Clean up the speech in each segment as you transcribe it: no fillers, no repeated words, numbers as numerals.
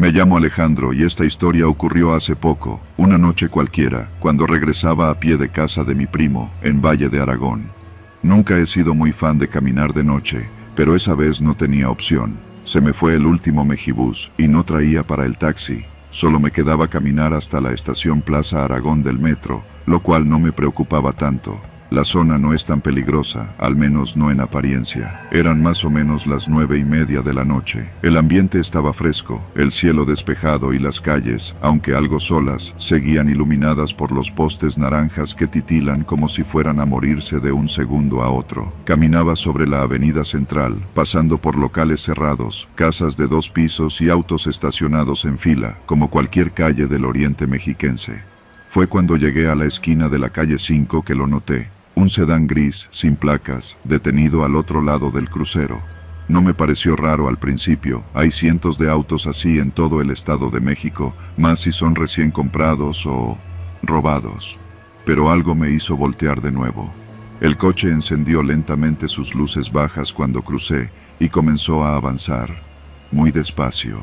Me llamo Alejandro y esta historia ocurrió hace poco, una noche cualquiera, cuando regresaba a pie de casa de mi primo, en Valle de Aragón. Nunca he sido muy fan de caminar de noche, pero esa vez no tenía opción. Se me fue el último Mejibus y no traía para el taxi. Solo me quedaba caminar hasta la estación Plaza Aragón del metro, lo cual no me preocupaba tanto. La zona no es tan peligrosa, al menos no en apariencia. Eran más o menos las 9:30 de la noche. El ambiente estaba fresco, el cielo despejado y las calles, aunque algo solas, seguían iluminadas por los postes naranjas que titilan como si fueran a morirse de un segundo a otro. Caminaba sobre la avenida central, pasando por locales cerrados, casas de 2 pisos y autos estacionados en fila, como cualquier calle del oriente mexiquense. Fue cuando llegué a la esquina de la calle 5 que lo noté. Un sedán gris, sin placas, detenido al otro lado del crucero. No me pareció raro al principio, hay cientos de autos así en todo el Estado de México, más si son recién comprados o robados. Pero algo me hizo voltear de nuevo. El coche encendió lentamente sus luces bajas cuando crucé y comenzó a avanzar. Muy despacio,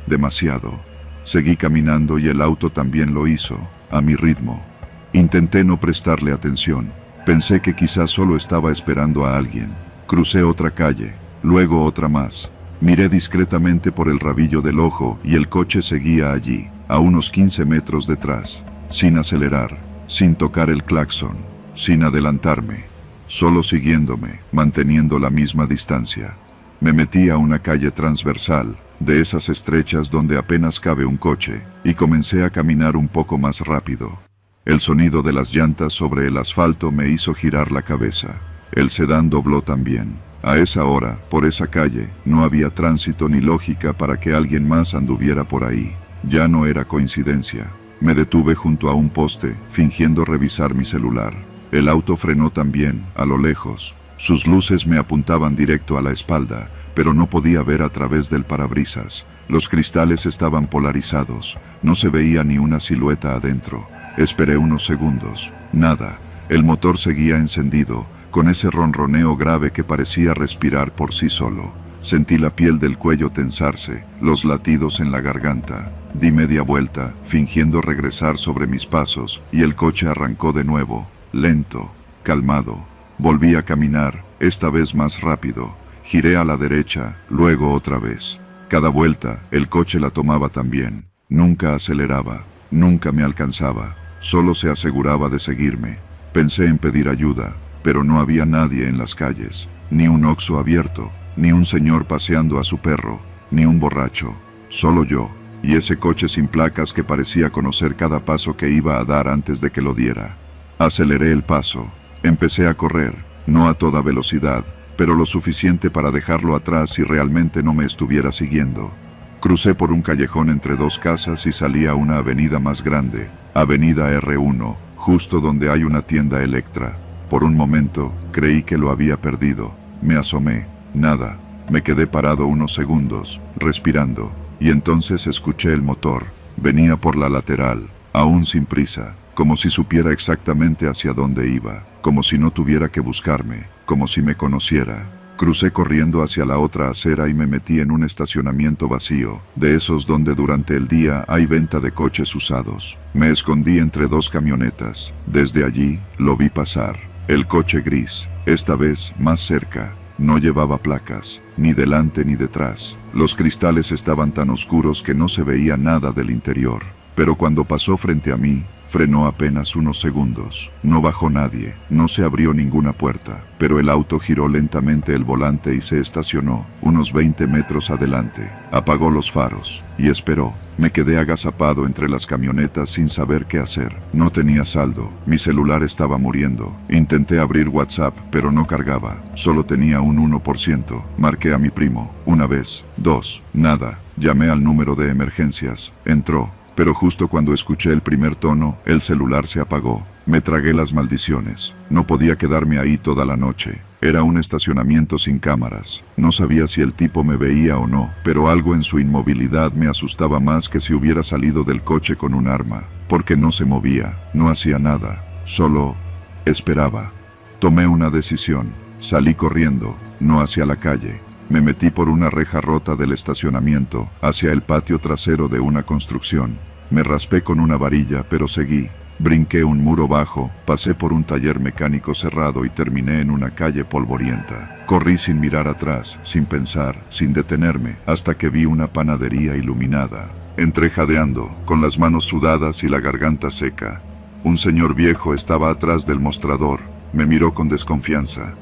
demasiado. Seguí caminando y el auto también lo hizo, a mi ritmo. Intenté no prestarle atención. Pensé que quizás solo estaba esperando a alguien. Crucé otra calle, luego otra más. Miré discretamente por el rabillo del ojo y el coche seguía allí, a unos 15 metros detrás, sin acelerar, sin tocar el claxon, sin adelantarme, solo siguiéndome, manteniendo la misma distancia. Me metí a una calle transversal, de esas estrechas donde apenas cabe un coche, y comencé a caminar un poco más rápido. El sonido de las llantas sobre el asfalto me hizo girar la cabeza. El sedán dobló también. A esa hora, por esa calle, no había tránsito ni lógica para que alguien más anduviera por ahí. Ya no era coincidencia. Me detuve junto a un poste, fingiendo revisar mi celular. El auto frenó también, a lo lejos. Sus luces me apuntaban directo a la espalda, pero no podía ver a través del parabrisas. Los cristales estaban polarizados. No se veía ni una silueta adentro. Esperé unos segundos. Nada. El motor seguía encendido, con ese ronroneo grave que parecía respirar por sí solo. Sentí la piel del cuello tensarse, los latidos en la garganta. Di media vuelta, fingiendo regresar sobre mis pasos, y el coche arrancó de nuevo, lento, calmado. Volví a caminar, esta vez más rápido. Giré a la derecha, luego otra vez. Cada vuelta, el coche la tomaba también. Nunca aceleraba, nunca me alcanzaba. Solo se aseguraba de seguirme. Pensé en pedir ayuda, pero no había nadie en las calles. Ni un Oxxo abierto, ni un señor paseando a su perro, ni un borracho. Solo yo, y ese coche sin placas que parecía conocer cada paso que iba a dar antes de que lo diera. Aceleré el paso. Empecé a correr, no a toda velocidad, pero lo suficiente para dejarlo atrás si realmente no me estuviera siguiendo. Crucé por un callejón entre 2 casas y salí a una avenida más grande, Avenida R1, justo donde hay una tienda Electra. Por un momento, creí que lo había perdido. Me asomé. Nada. Me quedé parado unos segundos, respirando, y entonces escuché el motor. Venía por la lateral, aún sin prisa, como si supiera exactamente hacia dónde iba, como si no tuviera que buscarme, como si me conociera. Crucé corriendo hacia la otra acera y me metí en un estacionamiento vacío, de esos donde durante el día hay venta de coches usados. Me escondí entre 2 camionetas. Desde allí, lo vi pasar. El coche gris, esta vez más cerca. No llevaba placas, ni delante ni detrás. Los cristales estaban tan oscuros que no se veía nada del interior. Pero cuando pasó frente a mí, frenó apenas unos segundos. No bajó nadie, no se abrió ninguna puerta, pero el auto giró lentamente el volante y se estacionó, unos 20 metros adelante. Apagó los faros, y esperó. Me quedé agazapado entre las camionetas sin saber qué hacer. No tenía saldo, mi celular estaba muriendo. Intenté abrir WhatsApp, pero no cargaba, solo tenía un 1%. Marqué a mi primo, una vez, 2, nada. Llamé al número de emergencias, entró. Pero justo cuando escuché el primer tono, el celular se apagó. Me tragué las maldiciones. No podía quedarme ahí toda la noche. Era un estacionamiento sin cámaras. No sabía si el tipo me veía o no, pero algo en su inmovilidad me asustaba más que si hubiera salido del coche con un arma. Porque no se movía, no hacía nada, solo esperaba. Tomé una decisión. Salí corriendo, no hacia la calle, Me metí por una reja rota del estacionamiento hacia el patio trasero de una construcción. Me raspé con una varilla, pero seguí. Brinqué un muro bajo, pasé por un taller mecánico cerrado y terminé en una calle polvorienta. Corrí sin mirar atrás, sin pensar, sin detenerme, hasta que vi una panadería iluminada. Entré jadeando, con las manos sudadas y la garganta seca. Un señor viejo estaba atrás del mostrador. Me miró con desconfianza.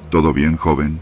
¿Todo bien, joven?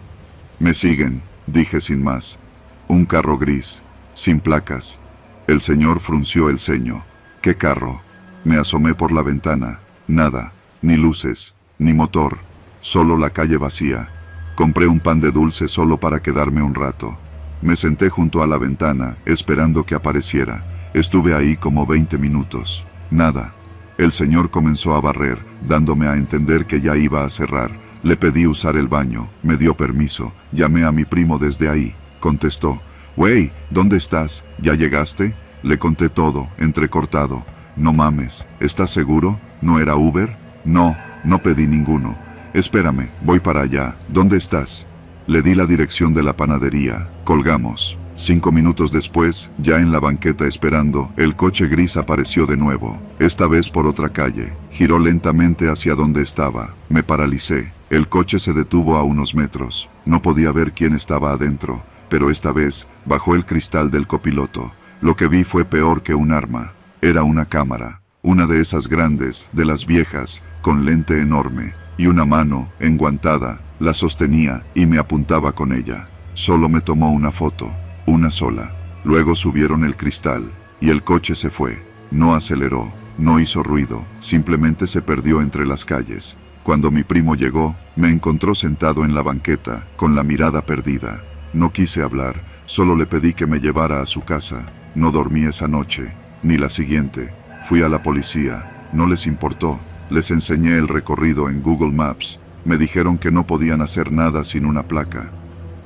Me siguen, dije sin más. Un carro gris, sin placas. El señor frunció el ceño. ¿Qué carro? Me asomé por la ventana. Nada, ni luces, ni motor, solo la calle vacía. Compré un pan de dulce solo para quedarme un rato. Me senté junto a la ventana, esperando que apareciera. Estuve ahí como 20 minutos. Nada. El señor comenzó a barrer, dándome a entender que ya iba a cerrar. Le pedí usar el baño, me dio permiso. Llamé a mi primo desde ahí. Contestó. «Wey, ¿dónde estás? ¿Ya llegaste?» Le conté todo, entrecortado. «No mames, ¿estás seguro? ¿No era Uber?» «No, no pedí ninguno. Espérame, voy para allá. ¿Dónde estás?» Le di la dirección de la panadería. Colgamos. 5 minutos después, ya en la banqueta esperando, el coche gris apareció de nuevo. Esta vez por otra calle. Giró lentamente hacia donde estaba. Me paralicé. El coche se detuvo a unos metros. No podía ver quién estaba adentro, pero esta vez bajó el cristal del copiloto. Lo que vi fue peor que un arma. Era una cámara, una de esas grandes, de las viejas, con lente enorme, y una mano, enguantada, la sostenía y me apuntaba con ella. Solo me tomó una foto, una sola. Luego subieron el cristal, y el coche se fue. No aceleró, no hizo ruido, simplemente se perdió entre las calles. Cuando mi primo llegó, me encontró sentado en la banqueta, con la mirada perdida. No quise hablar, solo le pedí que me llevara a su casa. No dormí esa noche, ni la siguiente. Fui a la policía, no les importó. Les enseñé el recorrido en Google Maps. Me dijeron que no podían hacer nada sin una placa.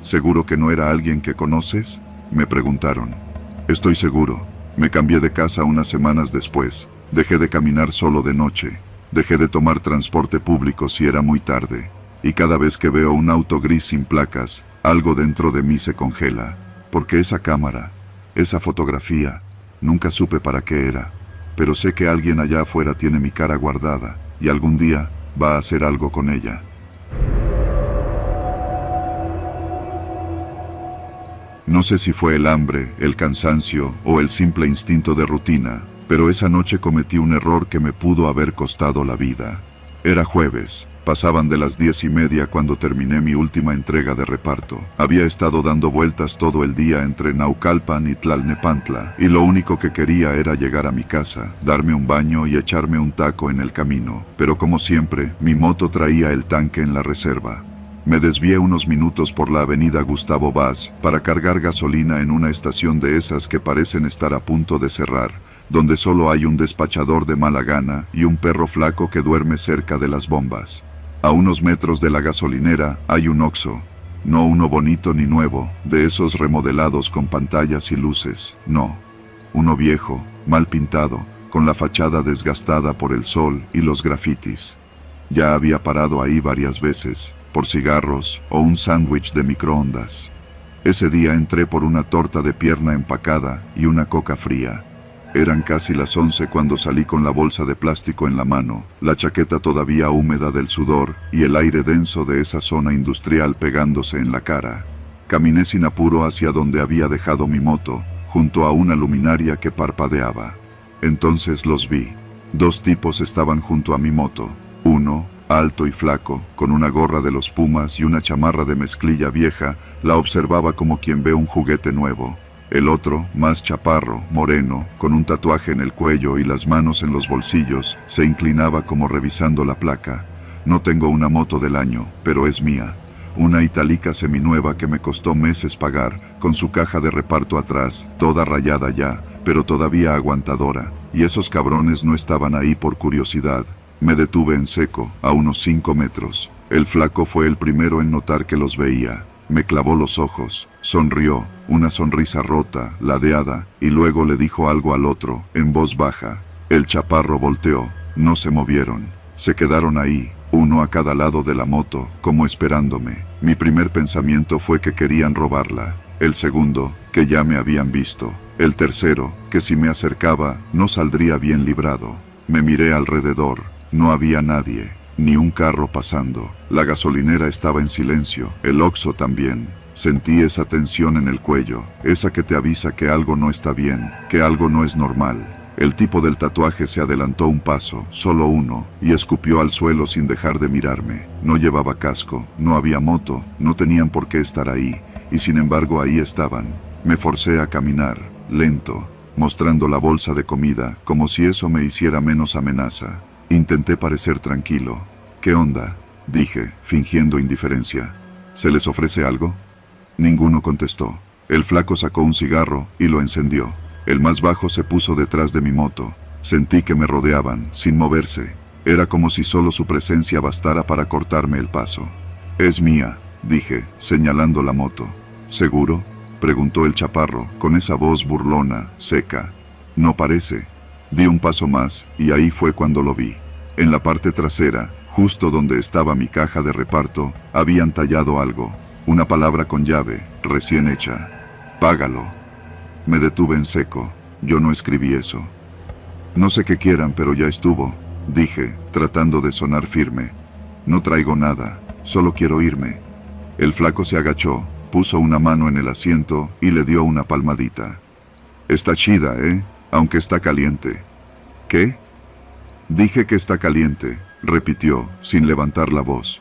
¿Seguro que no era alguien que conoces?, me preguntaron. Estoy seguro. Me cambié de casa unas semanas después. Dejé de caminar solo de noche. Dejé de tomar transporte público si era muy tarde. Y cada vez que veo un auto gris sin placas, algo dentro de mí se congela. Porque esa cámara, esa fotografía, nunca supe para qué era. Pero sé que alguien allá afuera tiene mi cara guardada, y algún día va a hacer algo con ella. No sé si fue el hambre, el cansancio o el simple instinto de rutina, pero esa noche cometí un error que me pudo haber costado la vida. Era jueves, pasaban de las 10:30 cuando terminé mi última entrega de reparto. Había estado dando vueltas todo el día entre Naucalpan y Tlalnepantla, y lo único que quería era llegar a mi casa, darme un baño y echarme un taco en el camino. Pero como siempre, mi moto traía el tanque en la reserva. Me desvié unos minutos por la avenida Gustavo Vaz para cargar gasolina en una estación de esas que parecen estar a punto de cerrar, donde solo hay un despachador de mala gana y un perro flaco que duerme cerca de las bombas. A unos metros de la gasolinera hay un Oxxo. No uno bonito ni nuevo, de esos remodelados con pantallas y luces, no. Uno viejo, mal pintado, con la fachada desgastada por el sol y los grafitis. Ya había parado ahí varias veces, por cigarros o un sándwich de microondas. Ese día entré por una torta de pierna empacada y una coca fría. Eran casi las 11 cuando salí con la bolsa de plástico en la mano, la chaqueta todavía húmeda del sudor y el aire denso de esa zona industrial pegándose en la cara. Caminé sin apuro hacia donde había dejado mi moto, junto a una luminaria que parpadeaba. Entonces los vi. 2 tipos estaban junto a mi moto. Uno, alto y flaco, con una gorra de los Pumas y una chamarra de mezclilla vieja, la observaba como quien ve un juguete nuevo. El otro, más chaparro, moreno, con un tatuaje en el cuello y las manos en los bolsillos, se inclinaba como revisando la placa. No tengo una moto del año, pero es mía. Una Itálica seminueva que me costó meses pagar, con su caja de reparto atrás, toda rayada ya, pero todavía aguantadora. Y esos cabrones no estaban ahí por curiosidad. Me detuve en seco, a unos 5 metros. El flaco fue el primero en notar que los veía. Me clavó los ojos, sonrió, una sonrisa rota, ladeada, y luego le dijo algo al otro, en voz baja. El chaparro volteó, no se movieron. Se quedaron ahí, uno a cada lado de la moto, como esperándome. Mi primer pensamiento fue que querían robarla. El segundo, que ya me habían visto. El tercero, que si me acercaba, no saldría bien librado. Me miré alrededor. No había nadie, ni un carro pasando. La gasolinera estaba en silencio, el Oxxo también. Sentí esa tensión en el cuello, esa que te avisa que algo no está bien, que algo no es normal. El tipo del tatuaje se adelantó un paso, solo uno, y escupió al suelo sin dejar de mirarme. No llevaba casco, no había moto, no tenían por qué estar ahí, y sin embargo ahí estaban. Me forcé a caminar, lento, mostrando la bolsa de comida, como si eso me hiciera menos amenaza. Intenté parecer tranquilo. ¿Qué onda?, dije, fingiendo indiferencia. ¿Se les ofrece algo? Ninguno contestó. El flaco sacó un cigarro y lo encendió. El más bajo se puso detrás de mi moto. Sentí que me rodeaban, sin moverse. Era como si solo su presencia bastara para cortarme el paso. «Es mía», dije, señalando la moto. «¿Seguro?», preguntó el chaparro, con esa voz burlona, seca. «No parece». Di un paso más, y ahí fue cuando lo vi. En la parte trasera, justo donde estaba mi caja de reparto, habían tallado algo. Una palabra con llave, recién hecha. «Págalo». Me detuve en seco. Yo no escribí eso. «No sé qué quieran, pero ya estuvo», dije, tratando de sonar firme. «No traigo nada, solo quiero irme». El flaco se agachó, puso una mano en el asiento y le dio una palmadita. «Está chida, aunque está caliente». «¿Qué?». «Dije que está caliente», repitió, sin levantar la voz.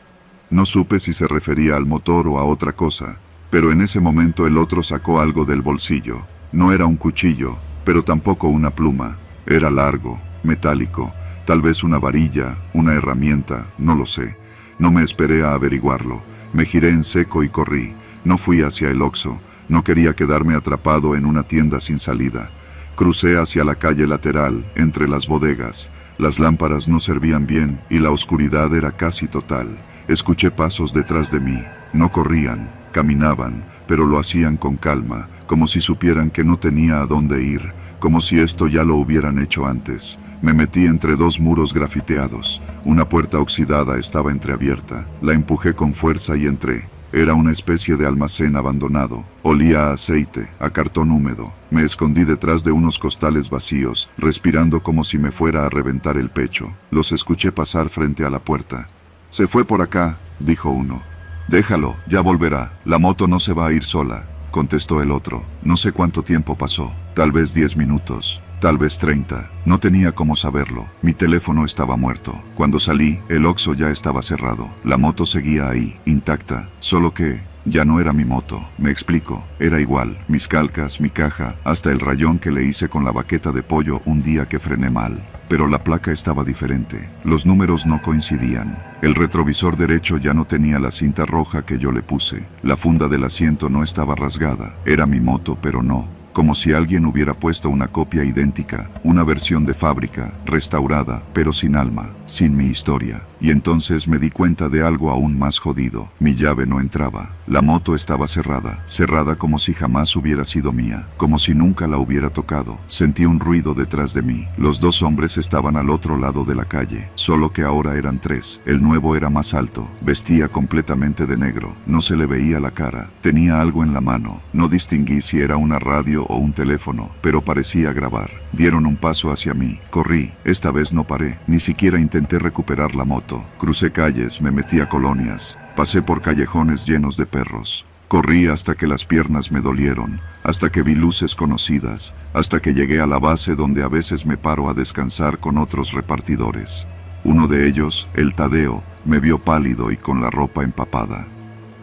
No supe si se refería al motor o a otra cosa, pero en ese momento el otro sacó algo del bolsillo. No era un cuchillo, pero tampoco una pluma. Era largo, metálico, tal vez una varilla, una herramienta, no lo sé. No me esperé a averiguarlo. Me giré en seco y corrí. No fui hacia el Oxxo. No quería quedarme atrapado en una tienda sin salida. Crucé hacia la calle lateral, entre las bodegas. Las lámparas no servían bien y la oscuridad era casi total. Escuché pasos detrás de mí. No corrían, caminaban, pero lo hacían con calma, como si supieran que no tenía a dónde ir, como si esto ya lo hubieran hecho antes. Me metí entre dos muros grafiteados. Una puerta oxidada estaba entreabierta. La empujé con fuerza y entré. Era una especie de almacén abandonado. Olía a aceite, a cartón húmedo. Me escondí detrás de unos costales vacíos, respirando como si me fuera a reventar el pecho. Los escuché pasar frente a la puerta. «Se fue por acá», dijo uno. «Déjalo, ya volverá. La moto no se va a ir sola», contestó el otro. No sé cuánto tiempo pasó. Tal vez 10 minutos. Tal vez 30. No tenía cómo saberlo. Mi teléfono estaba muerto. Cuando salí, el Oxxo ya estaba cerrado. La moto seguía ahí, intacta. Solo que ya no era mi moto. Me explico. Era igual. Mis calcas, mi caja, hasta el rayón que le hice con la baqueta de pollo un día que frené mal. Pero la placa estaba diferente. Los números no coincidían. El retrovisor derecho ya no tenía la cinta roja que yo le puse. La funda del asiento no estaba rasgada. Era mi moto, pero no. Como si alguien hubiera puesto una copia idéntica, una versión de fábrica, restaurada, pero sin alma, sin mi historia. Y entonces me di cuenta de algo aún más jodido. Mi llave no entraba. La moto estaba cerrada, cerrada como si jamás hubiera sido mía, como si nunca la hubiera tocado. Sentí un ruido detrás de mí. Los dos hombres estaban al otro lado de la calle, solo que ahora eran tres. El nuevo era más alto, vestía completamente de negro, no se le veía la cara, tenía algo en la mano. No distinguí si era una radio o un teléfono, pero parecía grabar. Dieron un paso hacia mí. Corrí. Esta vez no paré. Ni siquiera intenté recuperar la moto. Crucé calles, me metí a colonias. Pasé por callejones llenos de perros. Corrí hasta que las piernas me dolieron, hasta que vi luces conocidas, hasta que llegué a la base donde a veces me paro a descansar con otros repartidores. Uno de ellos, el Tadeo, me vio pálido y con la ropa empapada.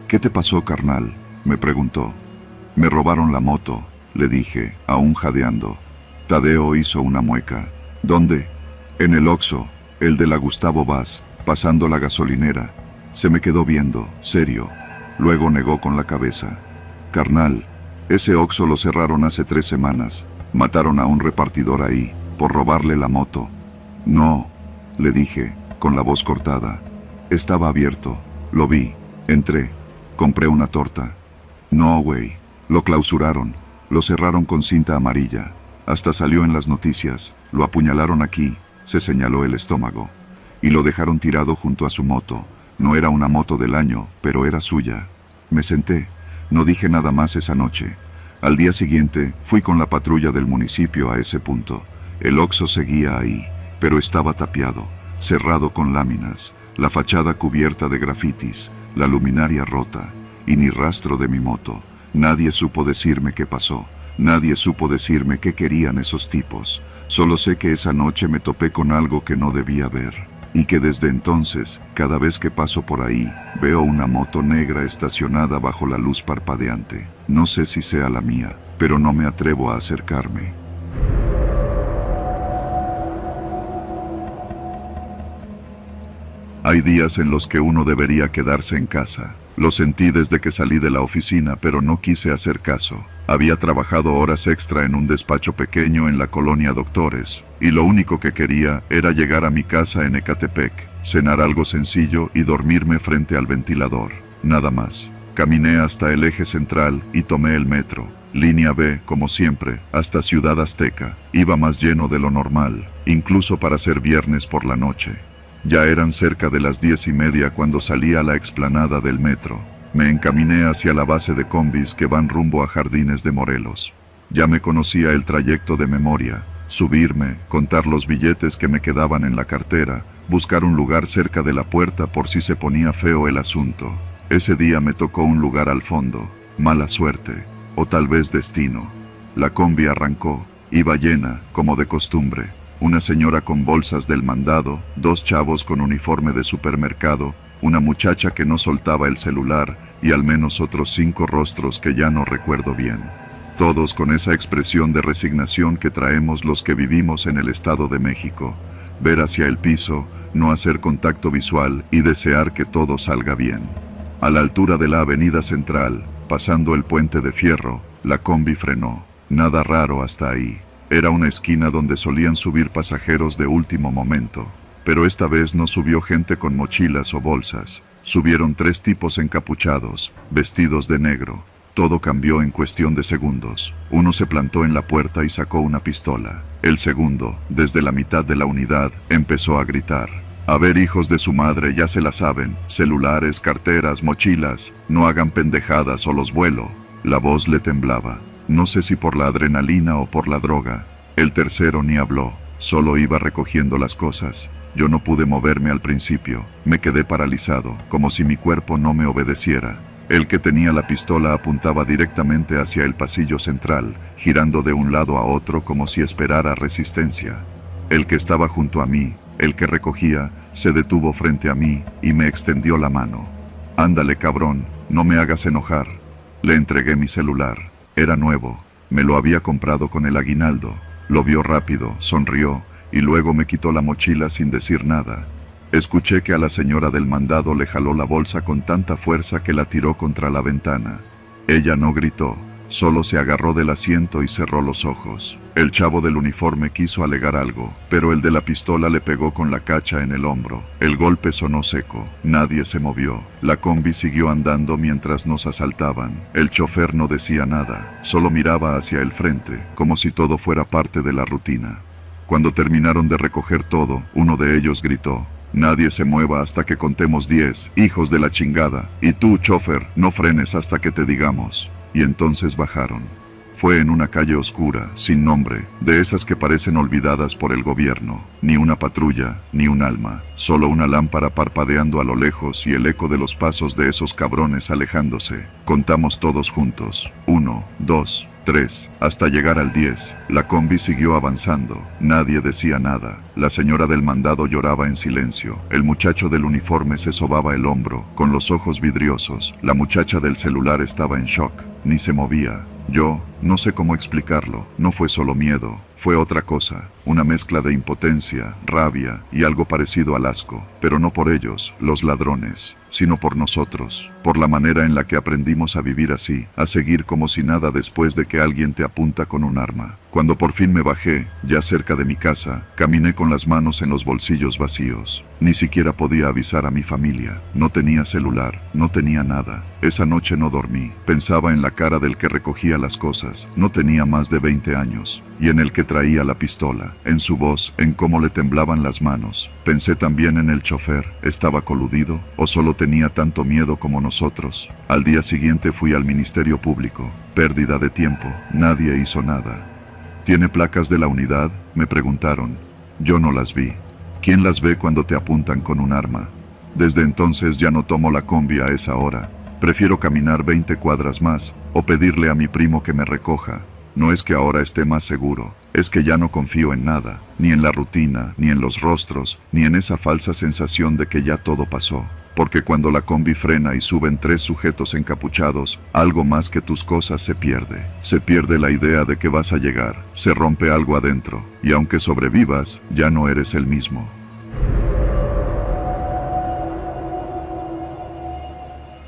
«¿Qué te pasó, carnal?», me preguntó. «Me robaron la moto», le dije, aún jadeando. Tadeo hizo una mueca. «¿Dónde?». «En el Oxxo, el de la Gustavo Vaz, pasando la gasolinera». Se me quedó viendo, serio. Luego negó con la cabeza. «Carnal, ese Oxxo lo cerraron hace 3 semanas. Mataron a un repartidor ahí, por robarle la moto». «No», le dije, con la voz cortada. «Estaba abierto. Lo vi. Entré. Compré una torta». «No, güey. Lo clausuraron. Lo cerraron con cinta amarilla. Hasta salió en las noticias. Lo apuñalaron aquí», se señaló el estómago. «Y lo dejaron tirado junto a su moto. No era una moto del año, pero era suya. Me senté. No dije nada más esa noche. Al día siguiente, fui con la patrulla del municipio a ese punto. El Oxxo seguía ahí, pero estaba tapiado, cerrado con láminas, la fachada cubierta de grafitis, la luminaria rota, y ni rastro de mi moto. Nadie supo decirme qué pasó. Nadie supo decirme qué querían esos tipos. Solo sé que esa noche me topé con algo que no debía ver. Y que desde entonces, cada vez que paso por ahí, veo una moto negra estacionada bajo la luz parpadeante. No sé si sea la mía, pero no me atrevo a acercarme. Hay días en los que uno debería quedarse en casa. Lo sentí desde que salí de la oficina, pero no quise hacer caso. Había trabajado horas extra en un despacho pequeño en la colonia Doctores, y lo único que quería era llegar a mi casa en Ecatepec, cenar algo sencillo y dormirme frente al ventilador. Nada más. Caminé hasta el eje central y tomé el metro. Línea B, como siempre, hasta Ciudad Azteca. Iba más lleno de lo normal, incluso para ser viernes por la noche. Ya eran cerca de las 10:30 cuando salí a la explanada del metro. Me encaminé hacia la base de combis que van rumbo a Jardines de Morelos. Ya me conocía el trayecto de memoria. Subirme, contar los billetes que me quedaban en la cartera, buscar un lugar cerca de la puerta por si se ponía feo el asunto. Ese día me tocó un lugar al fondo. Mala suerte, o tal vez destino. La combi arrancó. Iba llena, como de costumbre. Una señora con bolsas del mandado, 2 chavos con uniforme de supermercado, una muchacha que no soltaba el celular y al menos otros 5 rostros que ya no recuerdo bien. Todos con esa expresión de resignación que traemos los que vivimos en el Estado de México. Ver hacia el piso, no hacer contacto visual y desear que todo salga bien. A la altura de la avenida central, pasando el puente de fierro, la combi frenó. Nada raro hasta ahí. Era una esquina donde solían subir pasajeros de último momento, pero esta vez no subió gente con mochilas o bolsas. Subieron 3 tipos encapuchados, vestidos de negro. Todo cambió en cuestión de segundos. Uno se plantó en la puerta y sacó una pistola. El segundo, desde la mitad de la unidad, empezó a gritar. A ver, hijos de su madre, ya se la saben. Celulares, carteras, mochilas. No hagan pendejadas o los vuelo. La voz le temblaba. No sé si por la adrenalina o por la droga. El tercero ni habló, solo iba recogiendo las cosas. Yo no pude moverme al principio, me quedé paralizado, como si mi cuerpo no me obedeciera. El que tenía la pistola apuntaba directamente hacia el pasillo central, girando de un lado a otro como si esperara resistencia. El que estaba junto a mí, el que recogía, se detuvo frente a mí y me extendió la mano. Ándale, cabrón, no me hagas enojar. Le entregué mi celular. Era nuevo, me lo había comprado con el aguinaldo. Lo vio rápido, sonrió, y luego me quitó la mochila sin decir nada. Escuché que a la señora del mandado le jaló la bolsa con tanta fuerza que la tiró contra la ventana. Ella no gritó, solo se agarró del asiento y cerró los ojos. El chavo del uniforme quiso alegar algo, pero el de la pistola le pegó con la cacha en el hombro. El golpe sonó seco, nadie se movió. La combi siguió andando mientras nos asaltaban. El chofer no decía nada, solo miraba hacia el frente, como si todo fuera parte de la rutina. Cuando terminaron de recoger todo, uno de ellos gritó: nadie se mueva hasta que contemos 10, hijos de la chingada. Y tú, chofer, no frenes hasta que te digamos. Y entonces bajaron. Fue en una calle oscura, sin nombre, de esas que parecen olvidadas por el gobierno. Ni una patrulla, ni un alma, solo una lámpara parpadeando a lo lejos y el eco de los pasos de esos cabrones alejándose. Contamos todos juntos. 1, 2, 3, hasta llegar al 10. La combi siguió avanzando. Nadie decía nada. La señora del mandado lloraba en silencio. El muchacho del uniforme se sobaba el hombro, con los ojos vidriosos. La muchacha del celular estaba en shock. Ni se movía. Yo, no sé cómo explicarlo, no fue solo miedo, fue otra cosa, una mezcla de impotencia, rabia y algo parecido al asco, pero no por ellos, los ladrones, sino por nosotros, por la manera en la que aprendimos a vivir así, a seguir como si nada después de que alguien te apunta con un arma. Cuando por fin me bajé, ya cerca de mi casa, caminé con las manos en los bolsillos vacíos. Ni siquiera podía avisar a mi familia. No tenía celular, no tenía nada. Esa noche no dormí. Pensaba en la cara del que recogía las cosas. No tenía más de 20 años. y en el que traía la pistola, en su voz, en cómo le temblaban las manos. Pensé también en el chofer. ¿Estaba coludido o solo tenía tanto miedo como nosotros? Al día siguiente fui al Ministerio Público. Pérdida de tiempo. Nadie hizo nada. ¿Tiene placas de la unidad?, me preguntaron. Yo no las vi. ¿Quién las ve cuando te apuntan con un arma? Desde entonces ya no tomo la combi a esa hora. Prefiero caminar 20 cuadras más o pedirle a mi primo que me recoja. No es que ahora esté más seguro, es que ya no confío en nada, ni en la rutina, ni en los rostros, ni en esa falsa sensación de que ya todo pasó. Porque cuando la combi frena y suben 3 sujetos encapuchados, algo más que tus cosas se pierde. Se pierde la idea de que vas a llegar, se rompe algo adentro, y aunque sobrevivas, ya no eres el mismo.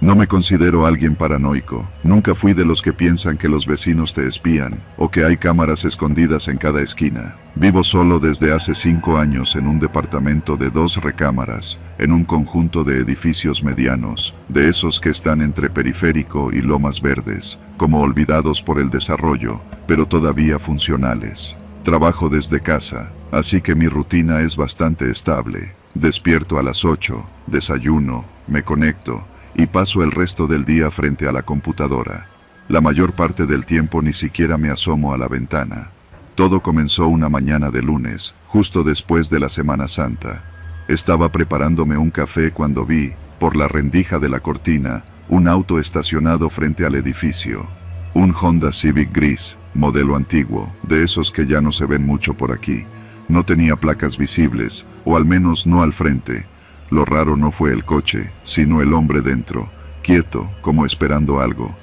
No me considero alguien paranoico. Nunca fui de los que piensan que los vecinos te espían o que hay cámaras escondidas en cada esquina. Vivo solo desde hace 5 años en un departamento de 2 recámaras, en un conjunto de edificios medianos, de esos que están entre Periférico y Lomas Verdes, como olvidados por el desarrollo, pero todavía funcionales. Trabajo desde casa, así que mi rutina es bastante estable. Despierto a las 8, desayuno, me conecto, y paso el resto del día frente a la computadora. La mayor parte del tiempo ni siquiera me asomo a la ventana. Todo comenzó una mañana de lunes, justo después de la Semana Santa. Estaba preparándome un café cuando vi, por la rendija de la cortina, un auto estacionado frente al edificio. Un Honda Civic gris, modelo antiguo, de esos que ya no se ven mucho por aquí. No tenía placas visibles, o al menos no al frente. Lo raro no fue el coche, sino el hombre dentro, quieto, como esperando algo.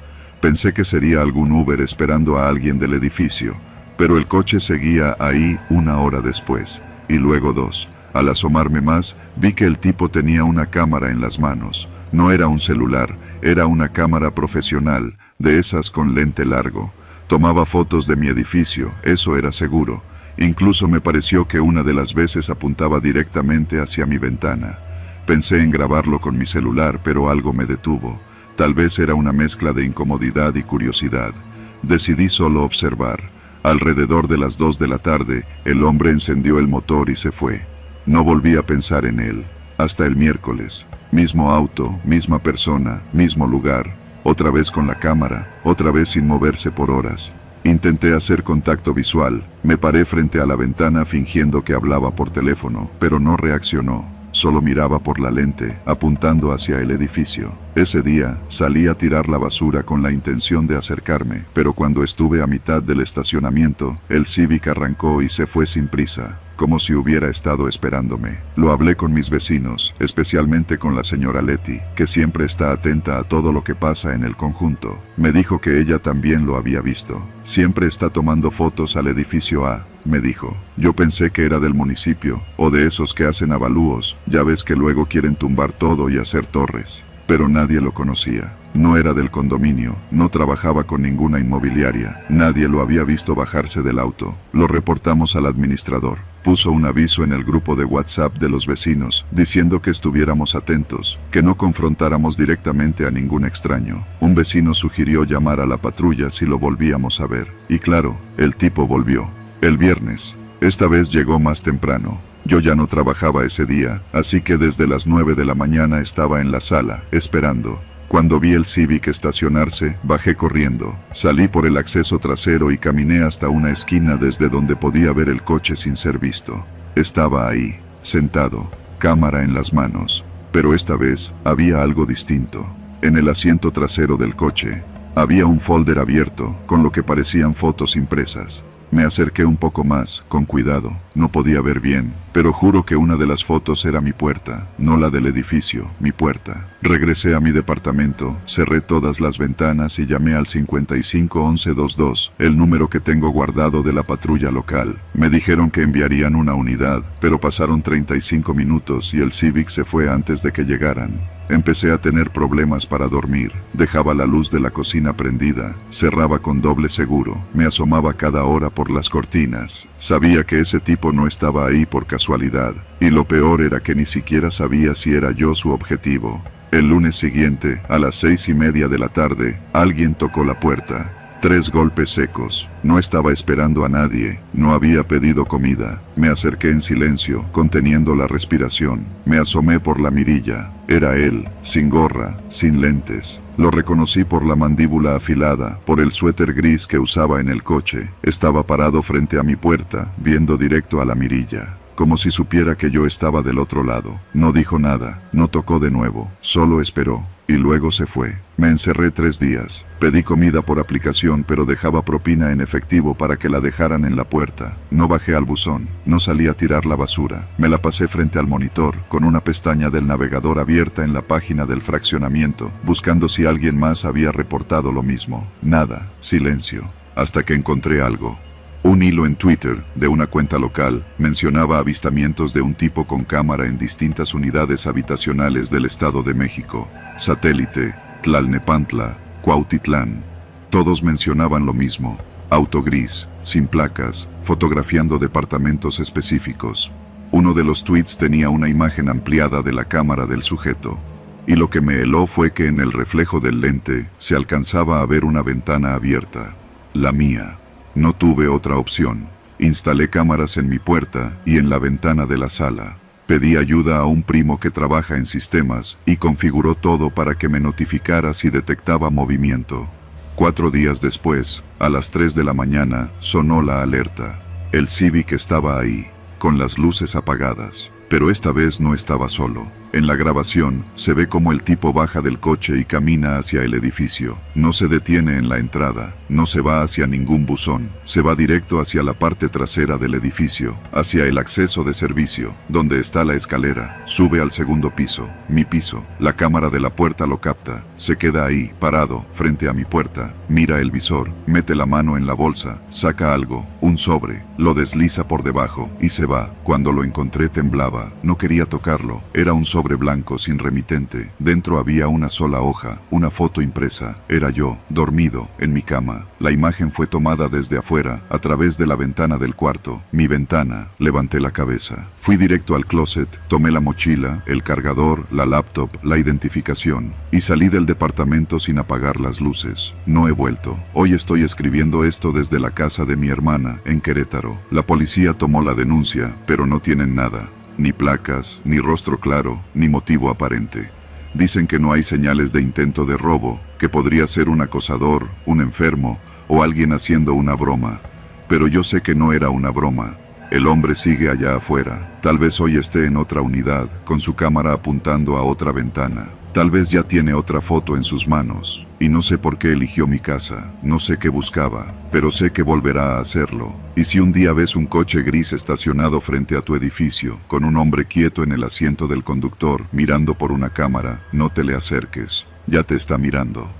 Pensé que sería algún Uber esperando a alguien del edificio, pero el coche seguía ahí 1 hora después, y luego 2. Al asomarme más, vi que el tipo tenía una cámara en las manos. No era un celular, era una cámara profesional, de esas con lente largo. Tomaba fotos de mi edificio, eso era seguro. Incluso me pareció que una de las veces apuntaba directamente hacia mi ventana. Pensé en grabarlo con mi celular, pero algo me detuvo. Tal vez era una mezcla de incomodidad y curiosidad. Decidí solo observar. Alrededor de las 2 de la tarde, el hombre encendió el motor y se fue. No volví a pensar en él. Hasta el miércoles. Mismo auto, misma persona, mismo lugar. Otra vez con la cámara, otra vez sin moverse por horas. Intenté hacer contacto visual. Me paré frente a la ventana fingiendo que hablaba por teléfono, pero no reaccionó. Solo miraba por la lente, apuntando hacia el edificio. Ese día, salí a tirar la basura con la intención de acercarme, pero cuando estuve a mitad del estacionamiento, el Civic arrancó y se fue sin prisa, como si hubiera estado esperándome. Lo hablé con mis vecinos, especialmente con la señora Leti, que siempre está atenta a todo lo que pasa en el conjunto. Me dijo que ella también lo había visto. Siempre está tomando fotos al edificio A, me dijo. Yo pensé que era del municipio, o de esos que hacen avalúos, ya ves que luego quieren tumbar todo y hacer torres. Pero nadie lo conocía. No era del condominio, no trabajaba con ninguna inmobiliaria, nadie lo había visto bajarse del auto. Lo reportamos al administrador. Puso un aviso en el grupo de WhatsApp de los vecinos, diciendo que estuviéramos atentos, que no confrontáramos directamente a ningún extraño. Un vecino sugirió llamar a la patrulla si lo volvíamos a ver. Y claro, el tipo volvió. El viernes. Esta vez llegó más temprano. Yo ya no trabajaba ese día, así que desde las 9 de la mañana estaba en la sala, esperando. Cuando vi el Civic estacionarse, bajé corriendo. Salí por el acceso trasero y caminé hasta una esquina desde donde podía ver el coche sin ser visto. Estaba ahí, sentado, cámara en las manos. Pero esta vez, había algo distinto. En el asiento trasero del coche, había un folder abierto, con lo que parecían fotos impresas. Me acerqué un poco más, con cuidado. No podía ver bien, pero juro que una de las fotos era mi puerta, no la del edificio, mi puerta. Regresé a mi departamento, cerré todas las ventanas y llamé al 551122, el número que tengo guardado de la patrulla local. Me dijeron que enviarían una unidad, pero pasaron 35 minutos y el Civic se fue antes de que llegaran. Empecé a tener problemas para dormir. Dejaba la luz de la cocina prendida, cerraba con doble seguro, me asomaba cada hora por las cortinas. Sabía que ese tipo no estaba ahí por casualidad, y lo peor era que ni siquiera sabía si era yo su objetivo. El lunes siguiente, a las 6:30 de la tarde, alguien tocó la puerta. 3 golpes secos. No estaba esperando a nadie, no había pedido comida. Me acerqué en silencio, conteniendo la respiración. Me asomé por la mirilla. Era él, sin gorra, sin lentes. Lo reconocí por la mandíbula afilada, por el suéter gris que usaba en el coche. Estaba parado frente a mi puerta, viendo directo a la mirilla, como si supiera que yo estaba del otro lado. No dijo nada, no tocó de nuevo, solo esperó. Y luego se fue. Me encerré 3 días. Pedí comida por aplicación, pero dejaba propina en efectivo para que la dejaran en la puerta. No bajé al buzón, no salí a tirar la basura. Me la pasé frente al monitor, con una pestaña del navegador abierta en la página del fraccionamiento, buscando si alguien más había reportado lo mismo. Nada, silencio. Hasta que encontré algo. Un hilo en Twitter, de una cuenta local, mencionaba avistamientos de un tipo con cámara en distintas unidades habitacionales del Estado de México: Satélite, Tlalnepantla, Cuautitlán. Todos mencionaban lo mismo: auto gris, sin placas, fotografiando departamentos específicos. Uno de los tweets tenía una imagen ampliada de la cámara del sujeto. Y lo que me heló fue que en el reflejo del lente se alcanzaba a ver una ventana abierta. La mía. No tuve otra opción. Instalé cámaras en mi puerta y en la ventana de la sala. Pedí ayuda a un primo que trabaja en sistemas y configuró todo para que me notificara si detectaba movimiento. 4 días después, a las 3 de la mañana, sonó la alerta. El Civic estaba ahí, con las luces apagadas. Pero esta vez no estaba solo. En la grabación, se ve cómo el tipo baja del coche y camina hacia el edificio. No se detiene en la entrada, no se va hacia ningún buzón, se va directo hacia la parte trasera del edificio, hacia el acceso de servicio, donde está la escalera. Sube al segundo piso, mi piso. La cámara de la puerta lo capta. Se queda ahí, parado, frente a mi puerta. Mira el visor, mete la mano en la bolsa, saca algo, un sobre, lo desliza por debajo y se va. Cuando lo encontré temblaba, no quería tocarlo. Era un sobre blanco sin remitente. Dentro había una sola hoja, una foto impresa. Era yo, dormido, en mi cama. La imagen fue tomada desde afuera, a través de la ventana del cuarto. Mi ventana. Levanté la cabeza. Fui directo al closet, tomé la mochila, el cargador, la laptop, la identificación, y salí del departamento sin apagar las luces. No he vuelto. Hoy estoy escribiendo esto desde la casa de mi hermana, en Querétaro. La policía tomó la denuncia, pero no tienen nada. Ni placas, ni rostro claro, ni motivo aparente. Dicen que no hay señales de intento de robo, que podría ser un acosador, un enfermo, o alguien haciendo una broma. Pero yo sé que no era una broma. El hombre sigue allá afuera. Tal vez hoy esté en otra unidad, con su cámara apuntando a otra ventana. Tal vez ya tiene otra foto en sus manos. Y no sé por qué eligió mi casa, no sé qué buscaba, pero sé que volverá a hacerlo. Y si un día ves un coche gris estacionado frente a tu edificio, con un hombre quieto en el asiento del conductor, mirando por una cámara, no te le acerques. Ya te está mirando.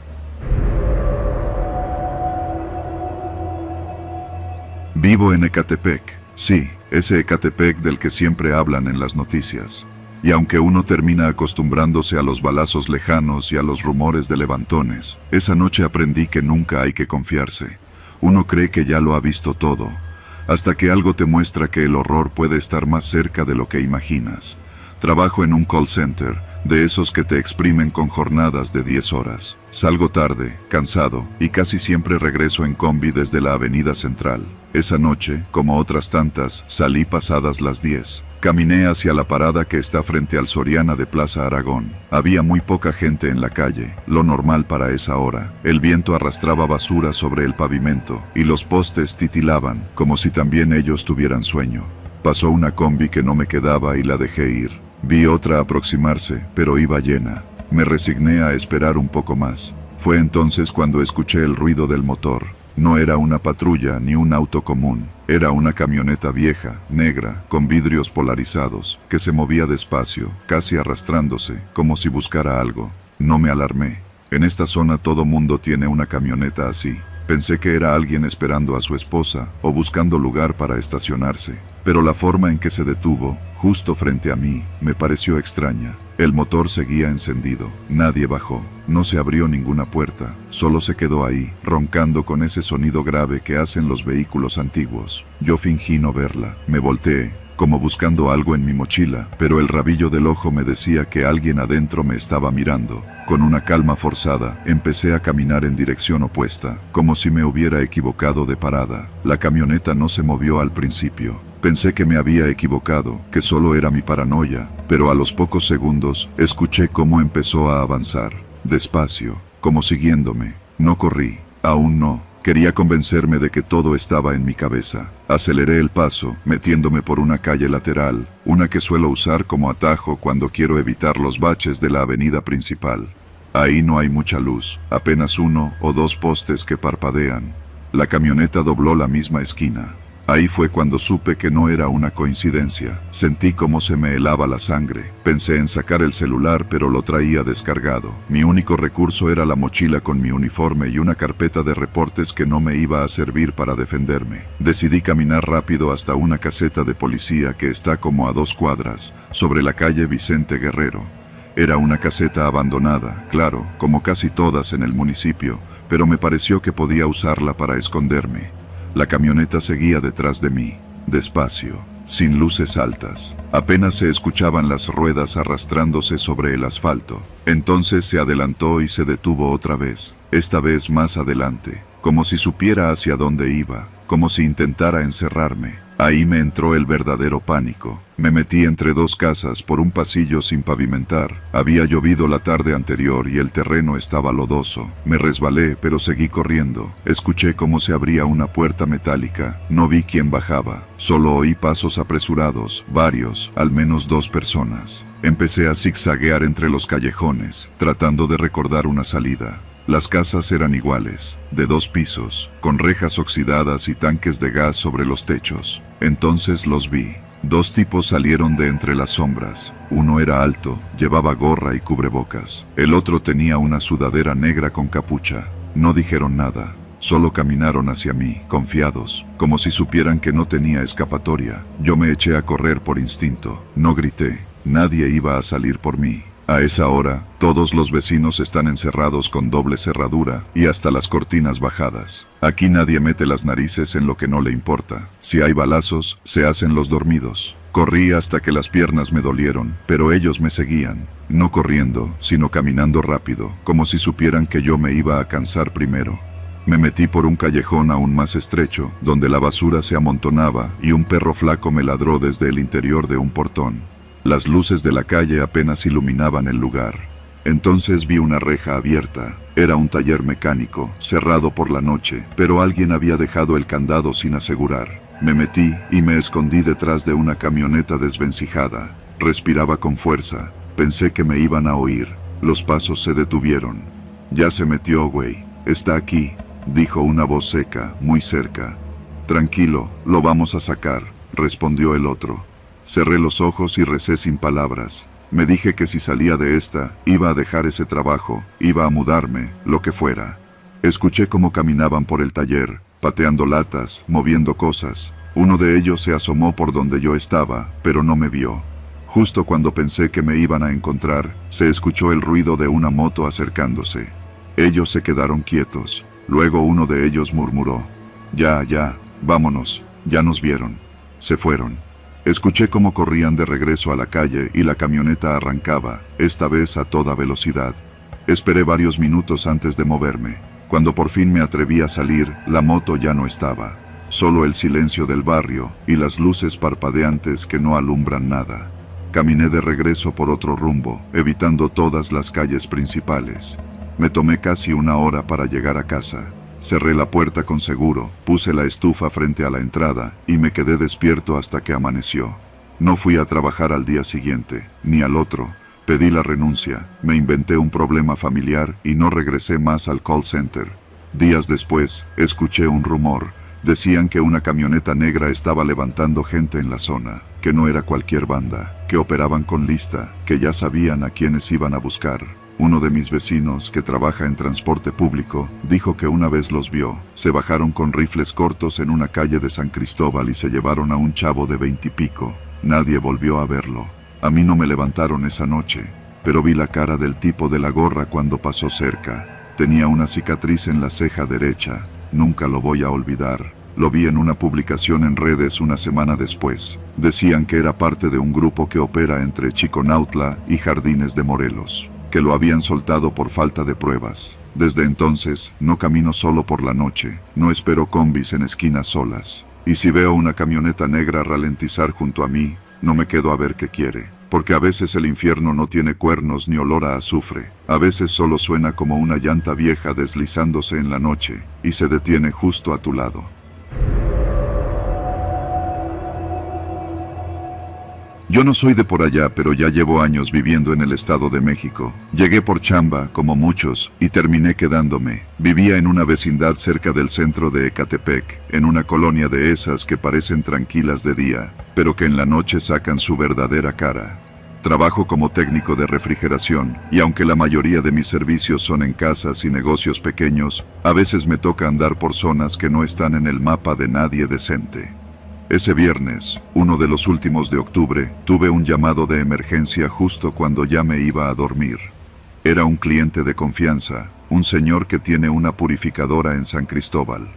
Vivo en Ecatepec. Sí, ese Ecatepec del que siempre hablan en las noticias. Y aunque uno termina acostumbrándose a los balazos lejanos y a los rumores de levantones, esa noche aprendí que nunca hay que confiarse. Uno cree que ya lo ha visto todo, hasta que algo te muestra que el horror puede estar más cerca de lo que imaginas. Trabajo en un call center, de esos que te exprimen con jornadas de 10 horas. Salgo tarde, cansado, y casi siempre regreso en combi desde la avenida Central. Esa noche, como otras tantas, salí pasadas las 10. Caminé hacia la parada que está frente al Soriana de Plaza Aragón. Había muy poca gente en la calle, lo normal para esa hora. El viento arrastraba basura sobre el pavimento, y los postes titilaban, como si también ellos tuvieran sueño. Pasó una combi que no me quedaba y la dejé ir. Vi otra aproximarse, pero iba llena. Me resigné a esperar un poco más. Fue entonces cuando escuché el ruido del motor. No era una patrulla ni un auto común. Era una camioneta vieja, negra, con vidrios polarizados, que se movía despacio, casi arrastrándose, como si buscara algo. No me alarmé. En esta zona todo mundo tiene una camioneta así. Pensé que era alguien esperando a su esposa o buscando lugar para estacionarse. Pero la forma en que se detuvo, justo frente a mí, me pareció extraña. El motor seguía encendido. Nadie bajó. No se abrió ninguna puerta. Solo se quedó ahí, roncando con ese sonido grave que hacen los vehículos antiguos. Yo fingí no verla. Me volteé. como buscando algo en mi mochila, pero el rabillo del ojo me decía que alguien adentro me estaba mirando. Con una calma forzada, empecé a caminar en dirección opuesta, como si me hubiera equivocado de parada. La camioneta no se movió al principio. Pensé que me había equivocado, que solo era mi paranoia, pero a los pocos segundos, escuché cómo empezó a avanzar, despacio, como siguiéndome. No corrí, aún no. Quería convencerme de que todo estaba en mi cabeza. Aceleré el paso, metiéndome por una calle lateral, una que suelo usar como atajo cuando quiero evitar los baches de la avenida principal. Ahí no hay mucha luz, apenas 1 o 2 postes que parpadean. La camioneta dobló la misma esquina. Ahí fue cuando supe que no era una coincidencia. Sentí cómo se me helaba la sangre. Pensé en sacar el celular, pero lo traía descargado. Mi único recurso era la mochila con mi uniforme y una carpeta de reportes que no me iba a servir para defenderme. Decidí caminar rápido hasta una caseta de policía que está como a 2 cuadras, sobre la calle Vicente Guerrero. Era una caseta abandonada, claro, como casi todas en el municipio, pero me pareció que podía usarla para esconderme. La camioneta seguía detrás de mí, despacio, sin luces altas. Apenas se escuchaban las ruedas arrastrándose sobre el asfalto. Entonces se adelantó y se detuvo otra vez, esta vez más adelante, como si supiera hacia dónde iba, como si intentara encerrarme. Ahí me entró el verdadero pánico. Me metí entre 2 casas por un pasillo sin pavimentar. Había llovido la tarde anterior y el terreno estaba lodoso. Me resbalé, pero seguí corriendo. Escuché cómo se abría una puerta metálica. No vi quién bajaba. Solo oí pasos apresurados, varios, al menos 2 personas. Empecé a zigzaguear entre los callejones, tratando de recordar una salida. Las casas eran iguales, de 2 pisos, con rejas oxidadas y tanques de gas sobre los techos. Entonces los vi. 2 tipos salieron de entre las sombras. Uno era alto, llevaba gorra y cubrebocas. El otro tenía una sudadera negra con capucha. No dijeron nada, solo caminaron hacia mí, confiados, como si supieran que no tenía escapatoria. Yo me eché a correr por instinto. No grité, nadie iba a salir por mí. A esa hora, todos los vecinos están encerrados con doble cerradura y hasta las cortinas bajadas. Aquí nadie mete las narices en lo que no le importa. Si hay balazos, se hacen los dormidos. Corrí hasta que las piernas me dolieron, pero ellos me seguían. No corriendo, sino caminando rápido, como si supieran que yo me iba a cansar primero. Me metí por un callejón aún más estrecho, donde la basura se amontonaba y un perro flaco me ladró desde el interior de un portón. Las luces de la calle apenas iluminaban el lugar. Entonces vi una reja abierta. Era un taller mecánico, cerrado por la noche, pero alguien había dejado el candado sin asegurar. Me metí y me escondí detrás de una camioneta desvencijada. Respiraba con fuerza. Pensé que me iban a oír. Los pasos se detuvieron. «Ya se metió, güey. Está aquí», dijo una voz seca, muy cerca. «Tranquilo, lo vamos a sacar», respondió el otro. Cerré los ojos y recé sin palabras. Me dije que si salía de esta, iba a dejar ese trabajo, iba a mudarme, lo que fuera. Escuché cómo caminaban por el taller, pateando latas, moviendo cosas. Uno de ellos se asomó por donde yo estaba, pero no me vio. Justo cuando pensé que me iban a encontrar, se escuchó el ruido de una moto acercándose. Ellos se quedaron quietos. Luego uno de ellos murmuró: Ya, vámonos, ya nos vieron». Se fueron. Escuché cómo corrían de regreso a la calle y la camioneta arrancaba, esta vez a toda velocidad. Esperé varios minutos antes de moverme. Cuando por fin me atreví a salir, la moto ya no estaba. Solo el silencio del barrio y las luces parpadeantes que no alumbran nada. Caminé de regreso por otro rumbo, evitando todas las calles principales. Me tomé casi 1 hora para llegar a casa. Cerré la puerta con seguro, puse la estufa frente a la entrada y me quedé despierto hasta que amaneció. No fui a trabajar al día siguiente, ni al otro. Pedí la renuncia, me inventé un problema familiar y no regresé más al call center. Días después, escuché un rumor. Decían que una camioneta negra estaba levantando gente en la zona, que no era cualquier banda, que operaban con lista, que ya sabían a quiénes iban a buscar. Uno de mis vecinos, que trabaja en transporte público, dijo que una vez los vio. Se bajaron con rifles cortos en una calle de San Cristóbal y se llevaron a un chavo de 20 y pico. Nadie volvió a verlo. A mí no me levantaron esa noche, pero vi la cara del tipo de la gorra cuando pasó cerca. Tenía una cicatriz en la ceja derecha. Nunca lo voy a olvidar. Lo vi en una publicación en redes una semana después. Decían que era parte de un grupo que opera entre Chiconautla y Jardines de Morelos, que lo habían soltado por falta de pruebas. Desde entonces, no camino solo por la noche, no espero combis en esquinas solas. Y si veo una camioneta negra ralentizar junto a mí, no me quedo a ver qué quiere. Porque a veces el infierno no tiene cuernos ni olor a azufre. A veces solo suena como una llanta vieja deslizándose en la noche, y se detiene justo a tu lado. Yo no soy de por allá, pero ya llevo años viviendo en el Estado de México. Llegué por chamba, como muchos, y terminé quedándome. Vivía en una vecindad cerca del centro de Ecatepec, en una colonia de esas que parecen tranquilas de día, pero que en la noche sacan su verdadera cara. Trabajo como técnico de refrigeración, y aunque la mayoría de mis servicios son en casas y negocios pequeños, a veces me toca andar por zonas que no están en el mapa de nadie decente. Ese viernes, uno de los últimos de octubre, tuve un llamado de emergencia justo cuando ya me iba a dormir. Era un cliente de confianza, un señor que tiene una purificadora en San Cristóbal.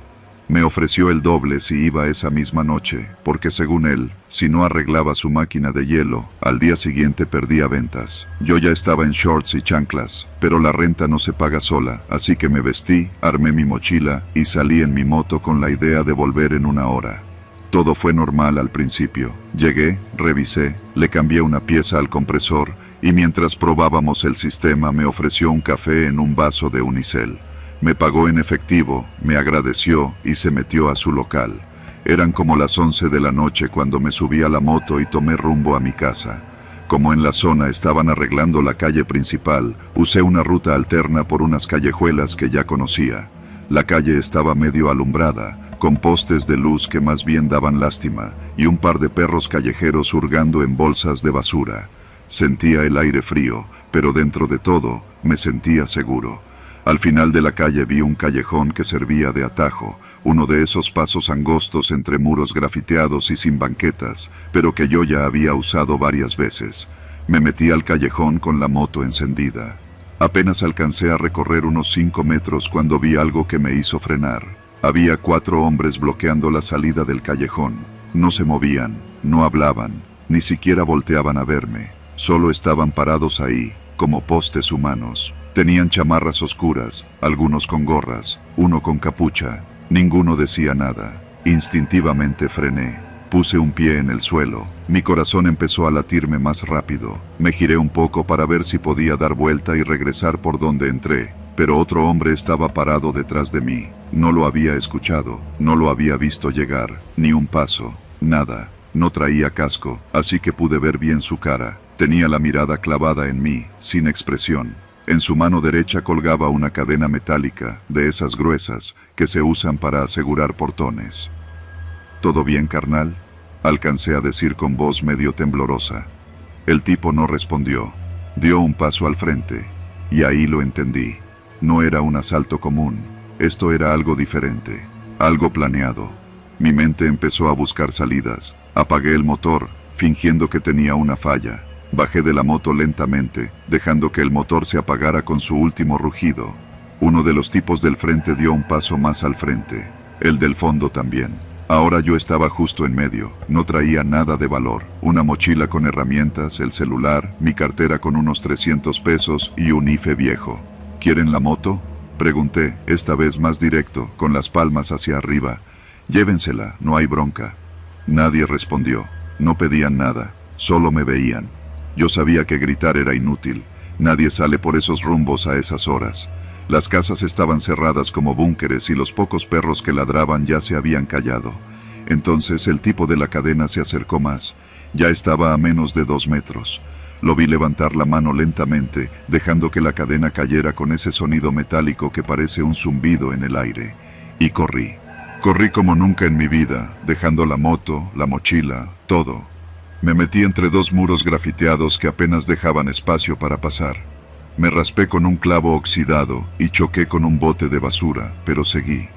Me ofreció el doble si iba esa misma noche, porque según él, si no arreglaba su máquina de hielo, al día siguiente perdía ventas. Yo ya estaba en shorts y chanclas, pero la renta no se paga sola, así que me vestí, armé mi mochila y salí en mi moto con la idea de volver en una hora. Todo fue normal al principio. Llegué, revisé, le cambié una pieza al compresor y mientras probábamos el sistema me ofreció un café en un vaso de unicel. Me pagó en efectivo, me agradeció y se metió a su local. Eran como las 11 de la noche cuando me subí a la moto y tomé rumbo a mi casa. Como en la zona estaban arreglando la calle principal, usé una ruta alterna por unas callejuelas que ya conocía. La calle estaba medio alumbrada, con postes de luz que más bien daban lástima, y un par de perros callejeros hurgando en bolsas de basura. Sentía el aire frío, pero dentro de todo, me sentía seguro. Al final de la calle vi un callejón que servía de atajo, uno de esos pasos angostos entre muros grafiteados y sin banquetas, pero que yo ya había usado varias veces. Me metí al callejón con la moto encendida. Apenas alcancé a recorrer unos 5 metros cuando vi algo que me hizo frenar. Había 4 hombres bloqueando la salida del callejón. No se movían, no hablaban, ni siquiera volteaban a verme. Solo estaban parados ahí, como postes humanos. Tenían chamarras oscuras, algunos con gorras, uno con capucha. Ninguno decía nada. Instintivamente frené. Puse un pie en el suelo. Mi corazón empezó a latirme más rápido. Me giré un poco para ver si podía dar vuelta y regresar por donde entré. Pero otro hombre estaba parado detrás de mí. No lo había escuchado, no lo había visto llegar, ni un paso, nada. No traía casco, así que pude ver bien su cara. Tenía la mirada clavada en mí, sin expresión. En su mano derecha colgaba una cadena metálica, de esas gruesas, que se usan para asegurar portones. ¿Todo bien, carnal?, alcancé a decir con voz medio temblorosa. El tipo no respondió. Dio un paso al frente, y ahí lo entendí. No era un asalto común, esto era algo diferente, algo planeado. Mi mente empezó a buscar salidas. Apagué el motor, fingiendo que tenía una falla. Bajé de la moto lentamente, dejando que el motor se apagara con su último rugido. Uno de los tipos del frente dio un paso más al frente, el del fondo también. Ahora yo estaba justo en medio, no traía nada de valor. Una mochila con herramientas, el celular, mi cartera con unos 300 pesos y un IFE viejo. ¿Quieren la moto?, pregunté, esta vez más directo, con las palmas hacia arriba. Llévensela, no hay bronca. Nadie respondió. No pedían nada, solo me veían. Yo sabía que gritar era inútil. Nadie sale por esos rumbos a esas horas. Las casas estaban cerradas como búnkeres y los pocos perros que ladraban ya se habían callado. Entonces el tipo de la cadena se acercó más. Ya estaba a menos de 2 metros. Lo vi levantar la mano lentamente, dejando que la cadena cayera con ese sonido metálico que parece un zumbido en el aire. Y corrí. Corrí como nunca en mi vida, dejando la moto, la mochila, todo. Me metí entre 2 muros grafiteados que apenas dejaban espacio para pasar. Me raspé con un clavo oxidado y choqué con un bote de basura, pero seguí.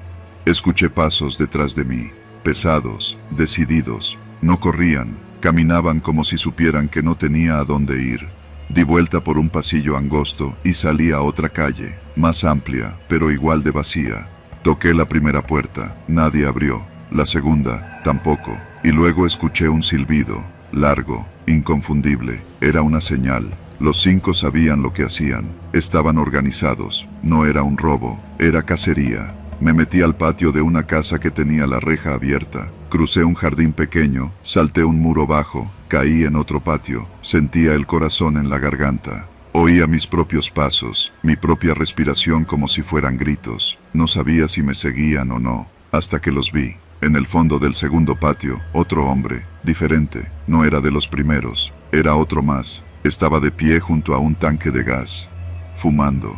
Escuché pasos detrás de mí, pesados, decididos. No corrían. Caminaban como si supieran que no tenía a dónde ir. Di vuelta por un pasillo angosto y salí a otra calle, más amplia, pero igual de vacía. Toqué la primera puerta, nadie abrió. La segunda, tampoco. Y luego escuché un silbido, largo, inconfundible. Era una señal. Los 5 sabían lo que hacían. Estaban organizados. No era un robo, era cacería. Me metí al patio de una casa que tenía la reja abierta. Crucé un jardín pequeño, salté un muro bajo, caí en otro patio. Sentía el corazón en la garganta. Oía mis propios pasos, mi propia respiración como si fueran gritos. No sabía si me seguían o no, hasta que los vi. En el fondo del segundo patio, otro hombre, diferente. No era de los primeros, era otro más. Estaba de pie junto a un tanque de gas, fumando.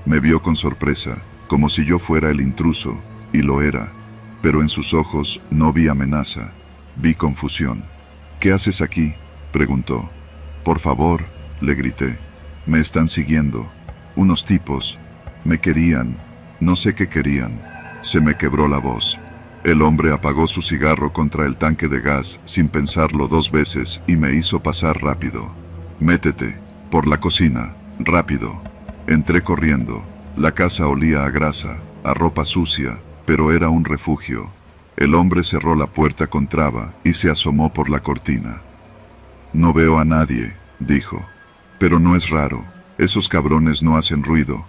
Me vio con sorpresa, como si yo fuera el intruso, y lo era. Pero en sus ojos no vi amenaza, vi confusión. ¿Qué haces aquí?, preguntó. Por favor, le grité. Me están siguiendo. Unos tipos. Me querían. No sé qué querían. Se me quebró la voz. El hombre apagó su cigarro contra el tanque de gas sin pensarlo 2 veces y me hizo pasar rápido. Métete. Por la cocina. Rápido. Entré corriendo. La casa olía a grasa, a ropa sucia, pero era un refugio. El hombre cerró la puerta con traba y se asomó por la cortina. No veo a nadie, dijo. Pero no es raro. Esos cabrones no hacen ruido.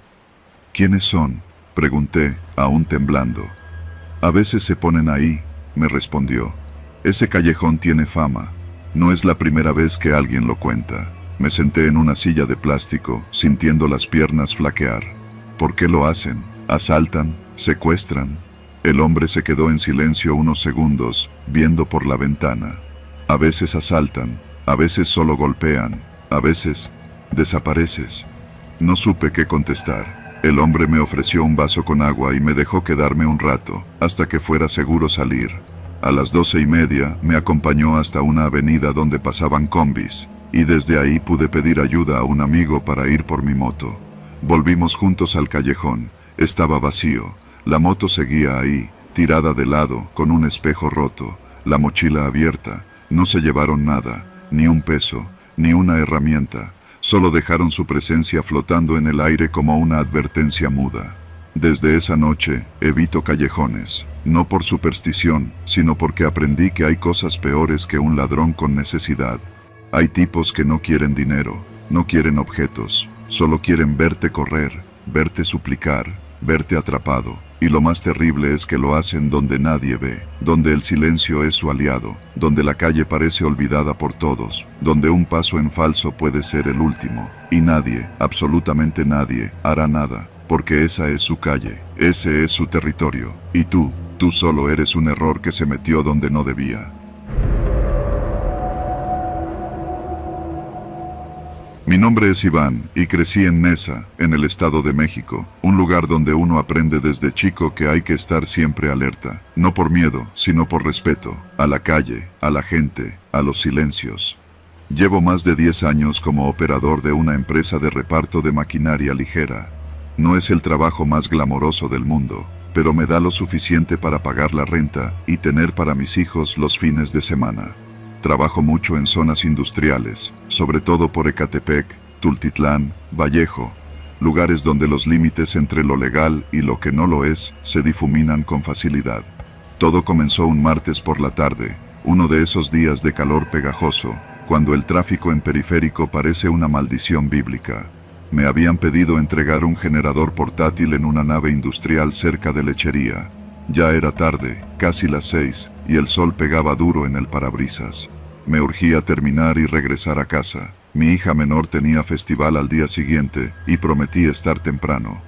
¿Quiénes son?, pregunté, aún temblando. A veces se ponen ahí, me respondió. Ese callejón tiene fama. No es la primera vez que alguien lo cuenta. Me senté en una silla de plástico, sintiendo las piernas flaquear. ¿Por qué lo hacen? ¿Asaltan? ¿Secuestran? El hombre se quedó en silencio unos segundos, viendo por la ventana. A veces asaltan, a veces solo golpean, a veces desapareces. No supe qué contestar. El hombre me ofreció un vaso con agua y me dejó quedarme un rato, hasta que fuera seguro salir. A las 12:30 me acompañó hasta una avenida donde pasaban combis, y desde ahí pude pedir ayuda a un amigo para ir por mi moto. Volvimos juntos al callejón. Estaba vacío. La moto seguía ahí, tirada de lado, con un espejo roto, la mochila abierta. No se llevaron nada, ni un peso, ni una herramienta. Solo dejaron su presencia flotando en el aire como una advertencia muda. Desde esa noche, evito callejones, no por superstición, sino porque aprendí que hay cosas peores que un ladrón con necesidad. Hay tipos que no quieren dinero, no quieren objetos, solo quieren verte correr, verte suplicar, verte atrapado. Y lo más terrible es que lo hacen donde nadie ve, donde el silencio es su aliado, donde la calle parece olvidada por todos, donde un paso en falso puede ser el último, y nadie, absolutamente nadie, hará nada, porque esa es su calle, ese es su territorio, y tú solo eres un error que se metió donde no debía. Mi nombre es Iván y crecí en Nesa, en el Estado de México, un lugar donde uno aprende desde chico que hay que estar siempre alerta, no por miedo, sino por respeto, a la calle, a la gente, a los silencios. Llevo más de 10 años como operador de una empresa de reparto de maquinaria ligera. No es el trabajo más glamoroso del mundo, pero me da lo suficiente para pagar la renta y tener para mis hijos los fines de semana. Trabajo mucho en zonas industriales, sobre todo por Ecatepec, Tultitlán, Vallejo, lugares donde los límites entre lo legal y lo que no lo es se difuminan con facilidad. Todo comenzó un martes por la tarde, uno de esos días de calor pegajoso, cuando el tráfico en periférico parece una maldición bíblica. Me habían pedido entregar un generador portátil en una nave industrial cerca de lechería. Ya era tarde, casi las 6, y el sol pegaba duro en el parabrisas. Me urgía terminar y regresar a casa. Mi hija menor tenía festival al día siguiente y prometí estar temprano.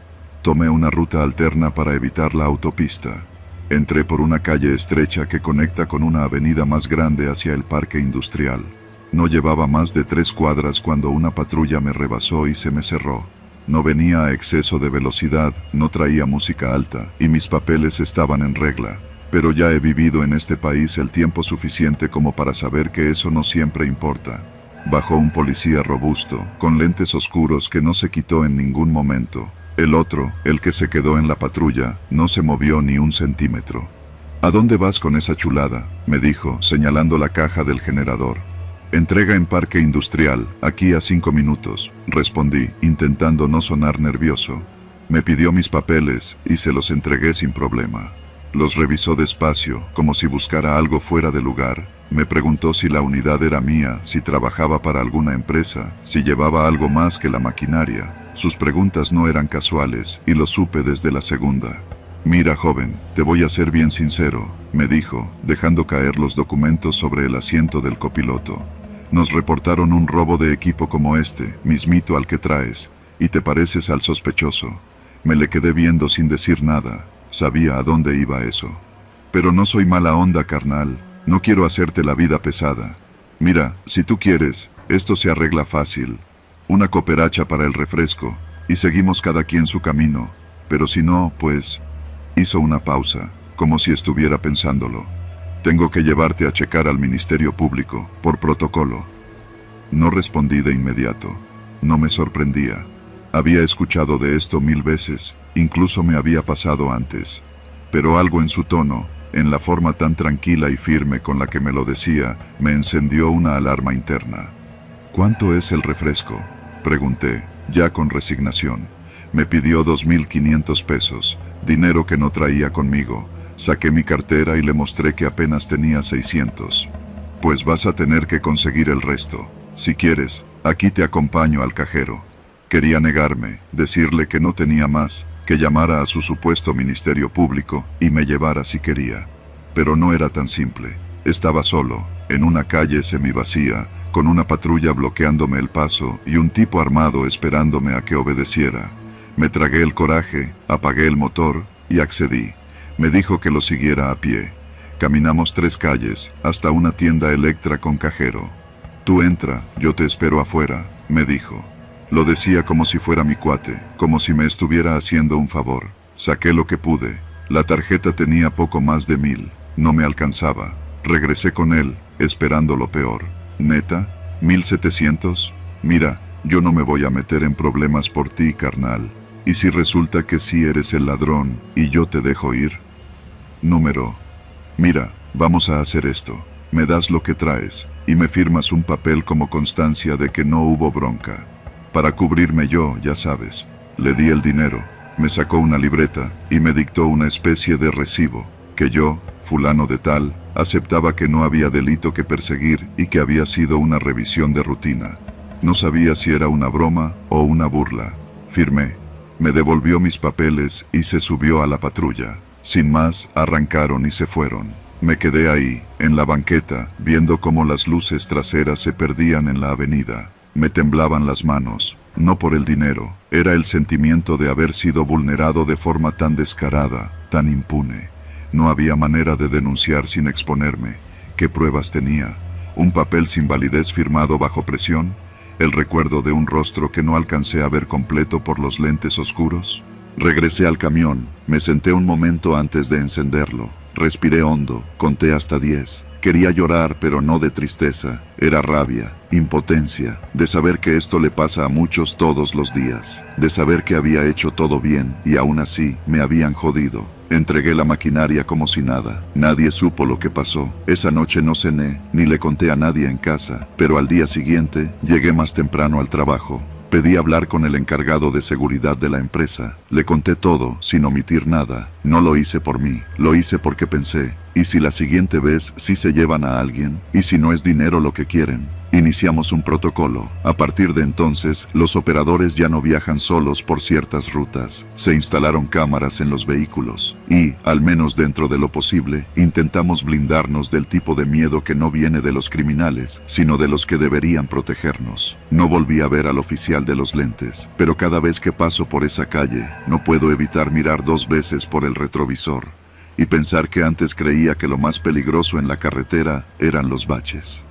Tomé una ruta alterna para evitar la autopista. Entré por una calle estrecha que conecta con una avenida más grande hacia el parque industrial. No llevaba más de 3 cuadras cuando una patrulla me rebasó y se me cerró. No venía a exceso de velocidad, no traía música alta y mis papeles estaban en regla. Pero ya he vivido en este país el tiempo suficiente como para saber que eso no siempre importa. Bajó un policía robusto, con lentes oscuros que no se quitó en ningún momento. El otro, el que se quedó en la patrulla, no se movió ni un centímetro. ¿A dónde vas con esa chulada?, me dijo, señalando la caja del generador. Entrega en Parque Industrial, aquí a 5 minutos, respondí, intentando no sonar nervioso. Me pidió mis papeles y se los entregué sin problema. Los revisó despacio, como si buscara algo fuera de lugar. Me preguntó si la unidad era mía, si trabajaba para alguna empresa, si llevaba algo más que la maquinaria. Sus preguntas no eran casuales, y lo supe desde la segunda. Mira, joven, te voy a ser bien sincero, me dijo, dejando caer los documentos sobre el asiento del copiloto. Nos reportaron un robo de equipo como este, mismito al que traes, y te pareces al sospechoso. Me le quedé viendo sin decir nada. Sabía a dónde iba eso. Pero no soy mala onda, carnal. No quiero hacerte la vida pesada. Mira, si tú quieres, esto se arregla fácil. Una cooperacha para el refresco, y seguimos cada quien su camino. Pero si no, pues... Hizo una pausa, como si estuviera pensándolo. Tengo que llevarte a checar al Ministerio Público, por protocolo. No respondí de inmediato. No me sorprendía. Había escuchado de esto 1000 veces, incluso me había pasado antes. Pero algo en su tono, en la forma tan tranquila y firme con la que me lo decía, me encendió una alarma interna. ¿Cuánto es el refresco?, pregunté, ya con resignación. Me pidió 2.500 pesos, dinero que no traía conmigo. Saqué mi cartera y le mostré que apenas tenía 600. Pues vas a tener que conseguir el resto. Si quieres, aquí te acompaño al cajero. Quería negarme, decirle que no tenía más, que llamara a su supuesto Ministerio Público y me llevara si quería. Pero no era tan simple. Estaba solo, en una calle semivacía, con una patrulla bloqueándome el paso y un tipo armado esperándome a que obedeciera. Me tragué el coraje, apagué el motor y accedí. Me dijo que lo siguiera a pie. Caminamos 3 calles, hasta una tienda Electra con cajero. Tú entra, yo te espero afuera, me dijo. Lo decía como si fuera mi cuate, como si me estuviera haciendo un favor. Saqué lo que pude. La tarjeta tenía poco más de 1000. No me alcanzaba. Regresé con él, esperando lo peor. ¿Neta? ¿1700? Mira, yo no me voy a meter en problemas por ti, carnal. ¿Y si resulta que sí eres el ladrón y yo te dejo ir? Número. Mira, vamos a hacer esto. Me das lo que traes y me firmas un papel como constancia de que no hubo bronca. Para cubrirme yo, ya sabes. Le di el dinero, me sacó una libreta y me dictó una especie de recibo, que yo, fulano de tal, aceptaba que no había delito que perseguir y que había sido una revisión de rutina. No sabía si era una broma o una burla. Firmé. Me devolvió mis papeles y se subió a la patrulla. Sin más, arrancaron y se fueron. Me quedé ahí, en la banqueta, viendo cómo las luces traseras se perdían en la avenida. Me temblaban las manos, no por el dinero, era el sentimiento de haber sido vulnerado de forma tan descarada, tan impune. No había manera de denunciar sin exponerme. ¿Qué pruebas tenía? ¿Un papel sin validez firmado bajo presión? ¿El recuerdo de un rostro que no alcancé a ver completo por los lentes oscuros? Regresé al camión, me senté un momento antes de encenderlo. Respiré hondo, conté hasta 10. Quería llorar, pero no de tristeza. Era rabia, impotencia, de saber que esto le pasa a muchos todos los días. De saber que había hecho todo bien y aún así me habían jodido. Entregué la maquinaria como si nada. Nadie supo lo que pasó. Esa noche no cené, ni le conté a nadie en casa. Pero al día siguiente, llegué más temprano al trabajo. Pedí hablar con el encargado de seguridad de la empresa. Le conté todo, sin omitir nada. No lo hice por mí, lo hice porque pensé, ¿y si la siguiente vez sí se llevan a alguien? ¿Y si no es dinero lo que quieren? Iniciamos un protocolo. A partir de entonces, los operadores ya no viajan solos por ciertas rutas. Se instalaron cámaras en los vehículos. Y, al menos dentro de lo posible, intentamos blindarnos del tipo de miedo que no viene de los criminales, sino de los que deberían protegernos. No volví a ver al oficial de los lentes, pero cada vez que paso por esa calle, no puedo evitar mirar 2 veces por el retrovisor y pensar que antes creía que lo más peligroso en la carretera eran los baches.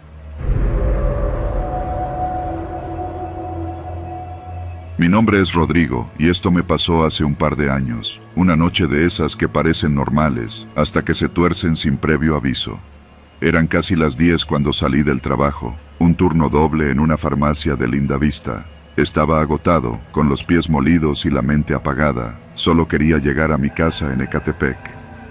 Mi nombre es Rodrigo, y esto me pasó hace un par de años. Una noche de esas que parecen normales, hasta que se tuercen sin previo aviso. Eran casi las 10 cuando salí del trabajo, un turno doble en una farmacia de Lindavista. Estaba agotado, con los pies molidos y la mente apagada. Solo quería llegar a mi casa en Ecatepec.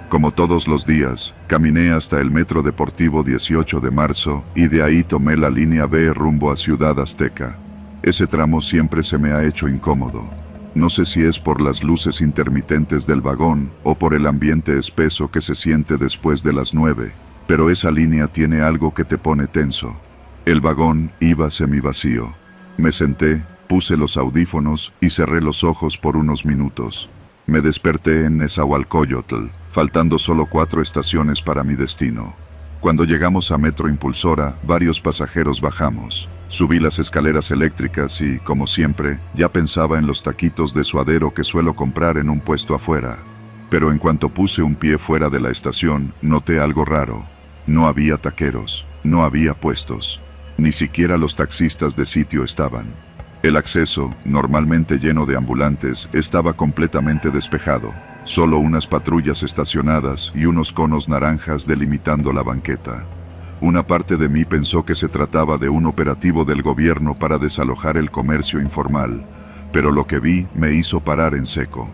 Como todos los días, caminé hasta el Metro Deportivo 18 de marzo, y de ahí tomé la línea B rumbo a Ciudad Azteca. Ese tramo siempre se me ha hecho incómodo. No sé si es por las luces intermitentes del vagón o por el ambiente espeso que se siente después de las 9, pero esa línea tiene algo que te pone tenso. El vagón iba semivacío. Me senté, puse los audífonos y cerré los ojos por unos minutos. Me desperté en Nezahualcóyotl, faltando solo 4 estaciones para mi destino. Cuando llegamos a Metro Impulsora, varios pasajeros bajamos. Subí las escaleras eléctricas y, como siempre, ya pensaba en los taquitos de suadero que suelo comprar en un puesto afuera. Pero en cuanto puse un pie fuera de la estación, noté algo raro. No había taqueros, no había puestos. Ni siquiera los taxistas de sitio estaban. El acceso, normalmente lleno de ambulantes, estaba completamente despejado. Solo unas patrullas estacionadas y unos conos naranjas delimitando la banqueta. Una parte de mí pensó que se trataba de un operativo del gobierno para desalojar el comercio informal, pero lo que vi me hizo parar en seco.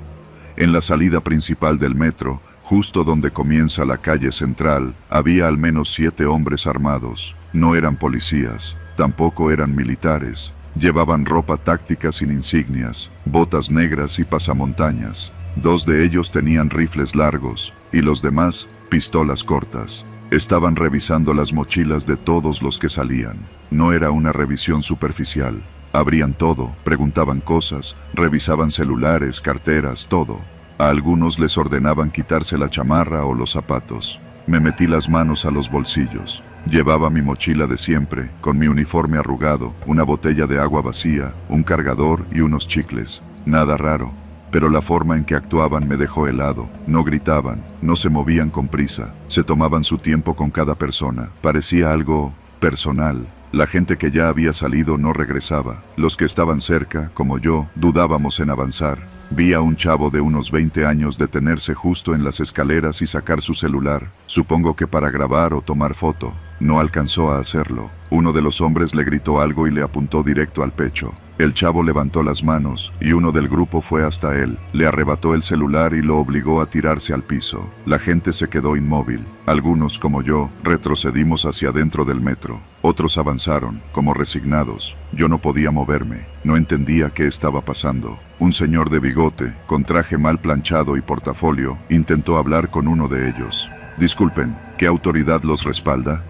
En la salida principal del metro, justo donde comienza la calle central, había al menos 7 hombres armados. No eran policías, tampoco eran militares. Llevaban ropa táctica sin insignias, botas negras y pasamontañas. 2 de ellos tenían rifles largos, y los demás, pistolas cortas. Estaban revisando las mochilas de todos los que salían. No era una revisión superficial. Abrían todo, preguntaban cosas, revisaban celulares, carteras, todo. A algunos les ordenaban quitarse la chamarra o los zapatos. Me metí las manos a los bolsillos. Llevaba mi mochila de siempre, con mi uniforme arrugado, una botella de agua vacía, un cargador y unos chicles. Nada raro. Pero la forma en que actuaban me dejó helado. No gritaban, no se movían con prisa, se tomaban su tiempo con cada persona. Parecía algo personal. La gente que ya había salido no regresaba. Los que estaban cerca, como yo, dudábamos en avanzar. Vi a un chavo de unos 20 años detenerse justo en las escaleras y sacar su celular, supongo que para grabar o tomar foto. No alcanzó a hacerlo. Uno de los hombres le gritó algo y le apuntó directo al pecho. El chavo levantó las manos y uno del grupo fue hasta él, le arrebató el celular y lo obligó a tirarse al piso. La gente se quedó inmóvil. Algunos, como yo, retrocedimos hacia adentro del metro. Otros avanzaron, como resignados. Yo no podía moverme. No entendía qué estaba pasando. Un señor de bigote, con traje mal planchado y portafolio, intentó hablar con uno de ellos. Disculpen, ¿qué autoridad los respalda?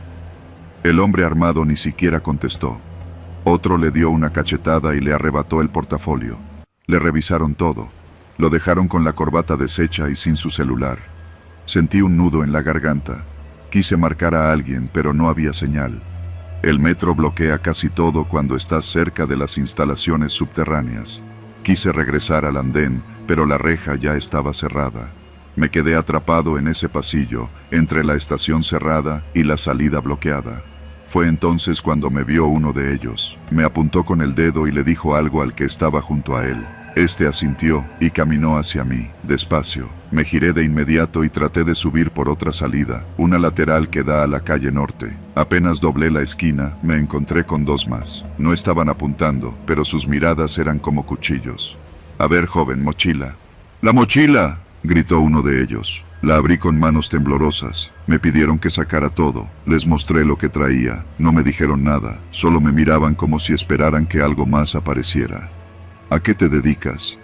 El hombre armado ni siquiera contestó. Otro le dio una cachetada y le arrebató el portafolio. Le revisaron todo. Lo dejaron con la corbata deshecha y sin su celular. Sentí un nudo en la garganta. Quise marcar a alguien, pero no había señal. El metro bloquea casi todo cuando estás cerca de las instalaciones subterráneas. Quise regresar al andén, pero la reja ya estaba cerrada. Me quedé atrapado en ese pasillo, entre la estación cerrada y la salida bloqueada. Fue entonces cuando me vio uno de ellos. Me apuntó con el dedo y le dijo algo al que estaba junto a él. Este asintió y caminó hacia mí, despacio. Me giré de inmediato y traté de subir por otra salida, una lateral que da a la calle norte. Apenas doblé la esquina, me encontré con 2 más. No estaban apuntando, pero sus miradas eran como cuchillos. A ver, joven, mochila. ¡La mochila!, gritó uno de ellos. La abrí con manos temblorosas. Me pidieron que sacara todo. Les mostré lo que traía. No me dijeron nada. Solo me miraban como si esperaran que algo más apareciera. ¿A qué te dedicas?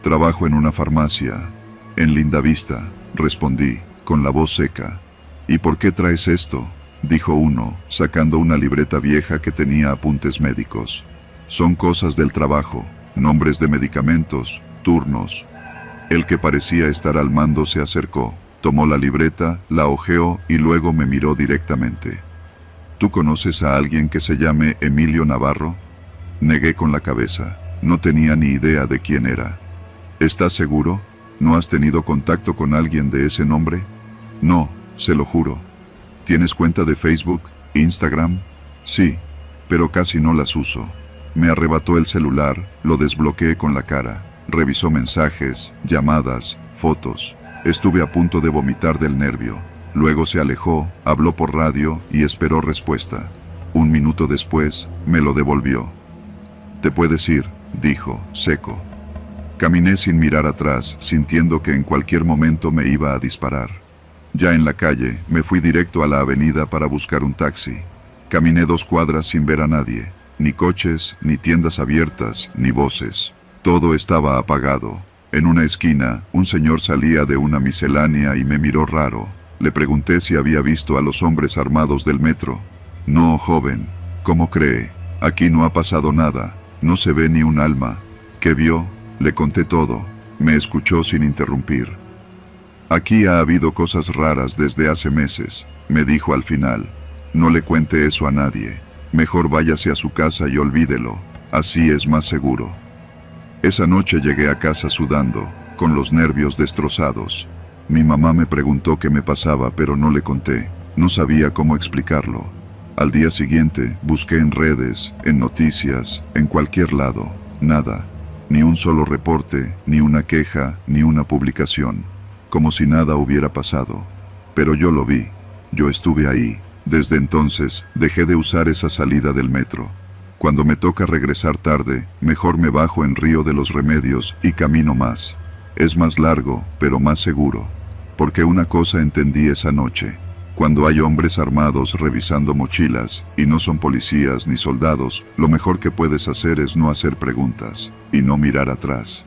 Trabajo en una farmacia. En Lindavista, respondí, con la voz seca. ¿Y por qué traes esto?, dijo uno, sacando una libreta vieja que tenía apuntes médicos. Son cosas del trabajo, nombres de medicamentos, turnos. El que parecía estar al mando se acercó. Tomó la libreta, la hojeó y luego me miró directamente. ¿Tú conoces a alguien que se llame Emilio Navarro? Negué con la cabeza. No tenía ni idea de quién era. ¿Estás seguro? ¿No has tenido contacto con alguien de ese nombre? No, se lo juro. ¿Tienes cuenta de Facebook, Instagram? Sí, pero casi no las uso. Me arrebató el celular, lo desbloqueé con la cara. Revisó mensajes, llamadas, fotos. Estuve a punto de vomitar del nervio. Luego se alejó, habló por radio y esperó respuesta. 1 minuto después, me lo devolvió. «Te puedes ir», dijo, seco. Caminé sin mirar atrás, sintiendo que en cualquier momento me iba a disparar. Ya en la calle, me fui directo a la avenida para buscar un taxi. Caminé 2 cuadras sin ver a nadie, ni coches, ni tiendas abiertas, ni voces. Todo estaba apagado. En una esquina, un señor salía de una miscelánea y me miró raro. Le pregunté si había visto a los hombres armados del metro. No, joven. ¿Cómo cree? Aquí no ha pasado nada. No se ve ni un alma. ¿Qué vio? Le conté todo. Me escuchó sin interrumpir. Aquí ha habido cosas raras desde hace meses, me dijo al final. No le cuente eso a nadie. Mejor váyase a su casa y olvídelo. Así es más seguro. Esa noche llegué a casa sudando, con los nervios destrozados. Mi mamá me preguntó qué me pasaba, pero no le conté. No sabía cómo explicarlo. Al día siguiente, busqué en redes, en noticias, en cualquier lado. Nada. Ni un solo reporte, ni una queja, ni una publicación. Como si nada hubiera pasado. Pero yo lo vi. Yo estuve ahí. Desde entonces, dejé de usar esa salida del metro. Cuando me toca regresar tarde, mejor me bajo en Río de los Remedios y camino más. Es más largo, pero más seguro. Porque una cosa entendí esa noche. Cuando hay hombres armados revisando mochilas, y no son policías ni soldados, lo mejor que puedes hacer es no hacer preguntas, y no mirar atrás.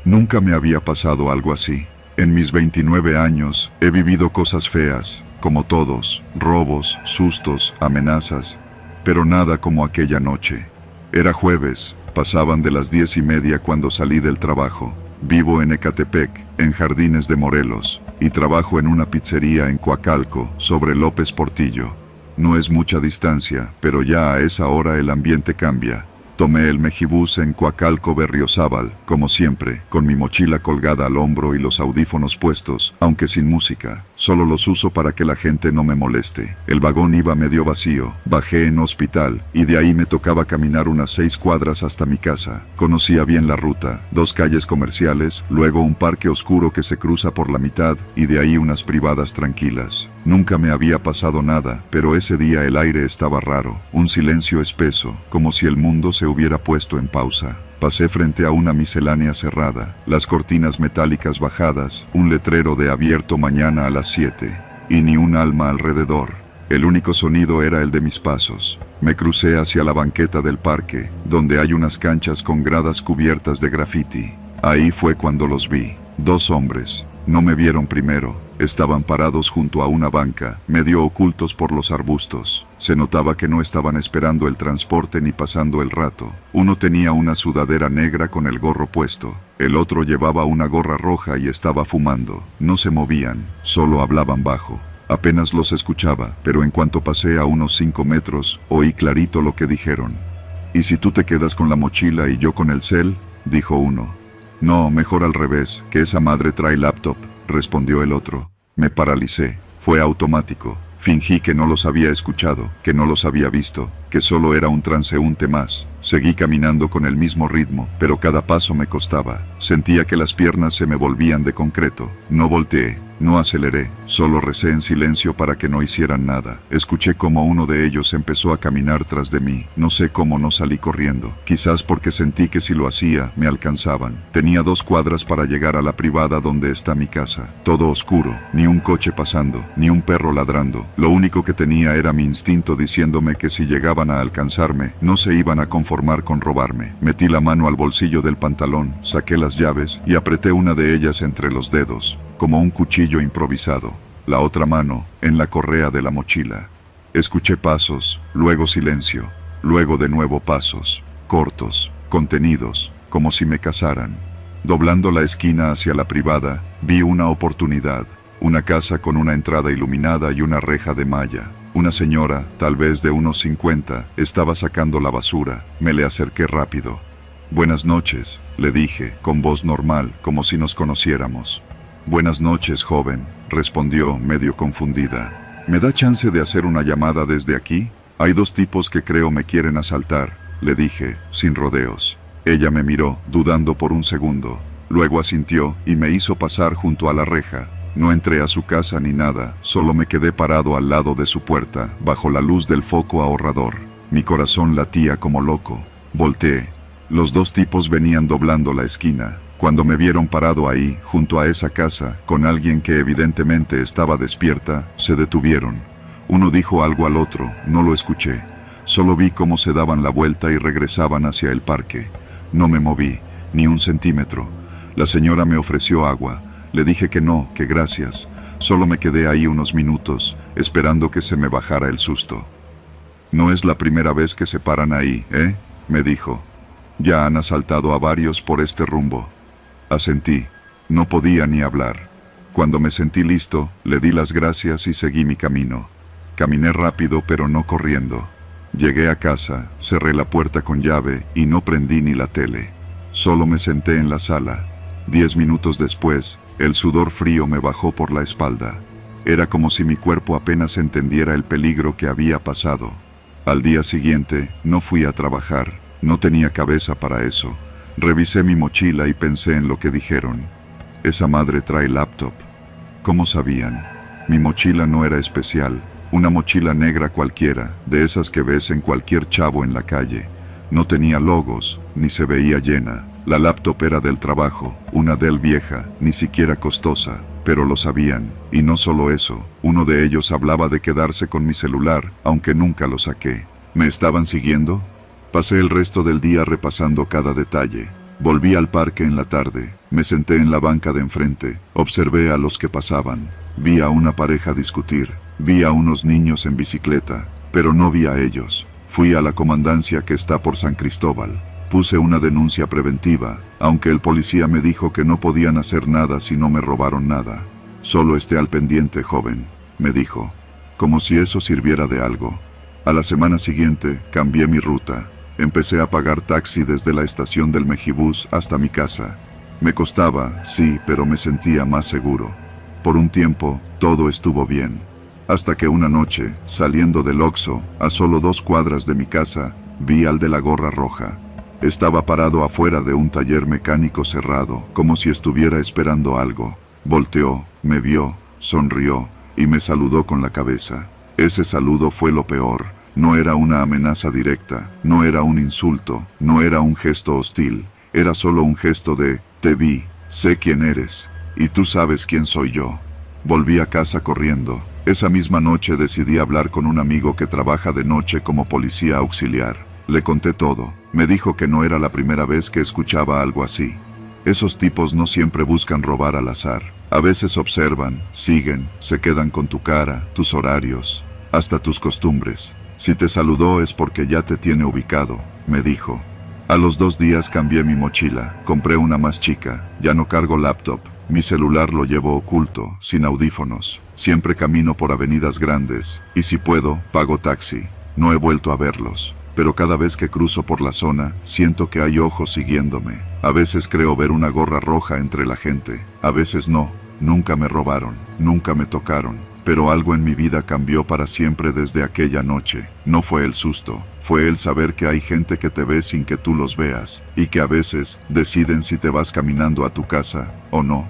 Nunca me había pasado algo así. En mis 29 años, he vivido cosas feas, como todos, robos, sustos, amenazas, pero nada como aquella noche. Era jueves, pasaban de las 10:30 cuando salí del trabajo. Vivo en Ecatepec, en Jardines de Morelos, y trabajo en una pizzería en Coacalco, sobre López Portillo. No es mucha distancia, pero ya a esa hora el ambiente cambia. Tomé el Mejibus en Coacalco Berriozábal, como siempre, con mi mochila colgada al hombro y los audífonos puestos, aunque sin música. Solo los uso para que la gente no me moleste. El vagón iba medio vacío. Bajé en Hospital, y de ahí me tocaba caminar unas 6 cuadras hasta mi casa. Conocía bien la ruta. 2 calles comerciales, luego un parque oscuro que se cruza por la mitad, y de ahí unas privadas tranquilas. Nunca me había pasado nada, pero ese día el aire estaba raro. Un silencio espeso, como si el mundo se hubiera puesto en pausa. Pasé frente a una miscelánea cerrada, las cortinas metálicas bajadas, un letrero de abierto mañana a las 7, y ni un alma alrededor. El único sonido era el de mis pasos. Me crucé hacia la banqueta del parque, donde hay unas canchas con gradas cubiertas de grafiti. Ahí fue cuando los vi. 2 hombres. No me vieron primero. Estaban parados junto a una banca, medio ocultos por los arbustos. Se notaba que no estaban esperando el transporte ni pasando el rato. Uno tenía una sudadera negra con el gorro puesto. El otro llevaba una gorra roja y estaba fumando. No se movían, solo hablaban bajo. Apenas los escuchaba, pero en cuanto pasé a unos 5 metros, oí clarito lo que dijeron. «¿Y si tú te quedas con la mochila y yo con el cel?», dijo uno. «No, mejor al revés, que esa madre trae laptop», respondió el otro. Me paralicé. Fue automático. Fingí que no los había escuchado, que no los había visto, que solo era un transeúnte más. Seguí caminando con el mismo ritmo, pero cada paso me costaba. Sentía que las piernas se me volvían de concreto. No volteé, no aceleré, solo recé en silencio para que no hicieran nada. Escuché como uno de ellos empezó a caminar tras de mí. No sé cómo no salí corriendo. Quizás porque sentí que si lo hacía, me alcanzaban. Tenía 2 cuadras para llegar a la privada donde está mi casa. Todo oscuro, ni un coche pasando, ni un perro ladrando. Lo único que tenía era mi instinto diciéndome que si llegaban a alcanzarme, no se iban a conformar con robarme. Metí la mano al bolsillo del pantalón, saqué las llaves y apreté una de ellas entre los dedos, como un cuchillo improvisado. La otra mano, en la correa de la mochila. Escuché pasos, luego silencio, luego de nuevo pasos, cortos, contenidos, como si me cazaran. Doblando la esquina hacia la privada, vi una oportunidad. Una casa con una entrada iluminada y una reja de malla. Una señora, tal vez de unos 50, estaba sacando la basura. Me le acerqué rápido. «Buenas noches», le dije, con voz normal, como si nos conociéramos. «Buenas noches, joven», respondió, medio confundida. «¿Me da chance de hacer una llamada desde aquí? Hay 2 tipos que creo me quieren asaltar», le dije, sin rodeos. Ella me miró, dudando por un segundo. Luego asintió y me hizo pasar junto a la reja. No entré a su casa ni nada, solo me quedé parado al lado de su puerta, bajo la luz del foco ahorrador. Mi corazón latía como loco. Volteé. Los 2 tipos venían doblando la esquina. Cuando me vieron parado ahí, junto a esa casa, con alguien que evidentemente estaba despierta, se detuvieron. Uno dijo algo al otro, no lo escuché. Solo vi cómo se daban la vuelta y regresaban hacia el parque. No me moví, ni un centímetro. La señora me ofreció agua. Le dije que no, que gracias. Solo me quedé ahí unos minutos, esperando que se me bajara el susto. «No es la primera vez que se paran ahí, ¿eh?», me dijo. «Ya han asaltado a varios por este rumbo». Asentí. No podía ni hablar. Cuando me sentí listo, le di las gracias y seguí mi camino. Caminé rápido, pero no corriendo. Llegué a casa, cerré la puerta con llave y no prendí ni la tele. Solo me senté en la sala. 10 minutos después, el sudor frío me bajó por la espalda. Era como si mi cuerpo apenas entendiera el peligro que había pasado. Al día siguiente, no fui a trabajar. No tenía cabeza para eso. Revisé mi mochila y pensé en lo que dijeron. Esa madre trae laptop. ¿Cómo sabían? Mi mochila no era especial. Una mochila negra cualquiera, de esas que ves en cualquier chavo en la calle. No tenía logos, ni se veía llena. La laptop era del trabajo, una Dell vieja, ni siquiera costosa, pero lo sabían. Y no solo eso, uno de ellos hablaba de quedarse con mi celular, aunque nunca lo saqué. ¿Me estaban siguiendo? Pasé el resto del día repasando cada detalle. Volví al parque en la tarde, me senté en la banca de enfrente, observé a los que pasaban. Vi a una pareja discutir, vi a unos niños en bicicleta, pero no vi a ellos. Fui a la comandancia que está por San Cristóbal. Puse una denuncia preventiva, aunque el policía me dijo que no podían hacer nada si no me robaron nada. Solo esté al pendiente, joven, me dijo, como si eso sirviera de algo. A la semana siguiente, cambié mi ruta. Empecé a pagar taxi desde la estación del Mejibus hasta mi casa. Me costaba, sí, pero me sentía más seguro. Por un tiempo, todo estuvo bien. Hasta que una noche, saliendo del Oxxo, a solo 2 cuadras de mi casa, vi al de la gorra roja. Estaba parado afuera de un taller mecánico cerrado, como si estuviera esperando algo. Volteó, me vio, sonrió, y me saludó con la cabeza. Ese saludo fue lo peor. No era una amenaza directa, no era un insulto, no era un gesto hostil. Era solo un gesto de, te vi, sé quién eres, y tú sabes quién soy yo. Volví a casa corriendo. Esa misma noche decidí hablar con un amigo que trabaja de noche como policía auxiliar. Le conté todo. Me dijo que no era la primera vez que escuchaba algo así. Esos tipos no siempre buscan robar al azar. A veces observan, siguen, se quedan con tu cara, tus horarios, hasta tus costumbres. Si te saludó es porque ya te tiene ubicado, me dijo. A los 2 días cambié mi mochila, compré una más chica, ya no cargo laptop, mi celular lo llevo oculto, sin audífonos. Siempre camino por avenidas grandes, y si puedo, pago taxi. No he vuelto a verlos, pero cada vez que cruzo por la zona, siento que hay ojos siguiéndome. A veces creo ver una gorra roja entre la gente, a veces no. Nunca me robaron, nunca me tocaron. Pero algo en mi vida cambió para siempre desde aquella noche. No fue el susto, fue el saber que hay gente que te ve sin que tú los veas, y que a veces deciden si te vas caminando a tu casa o no.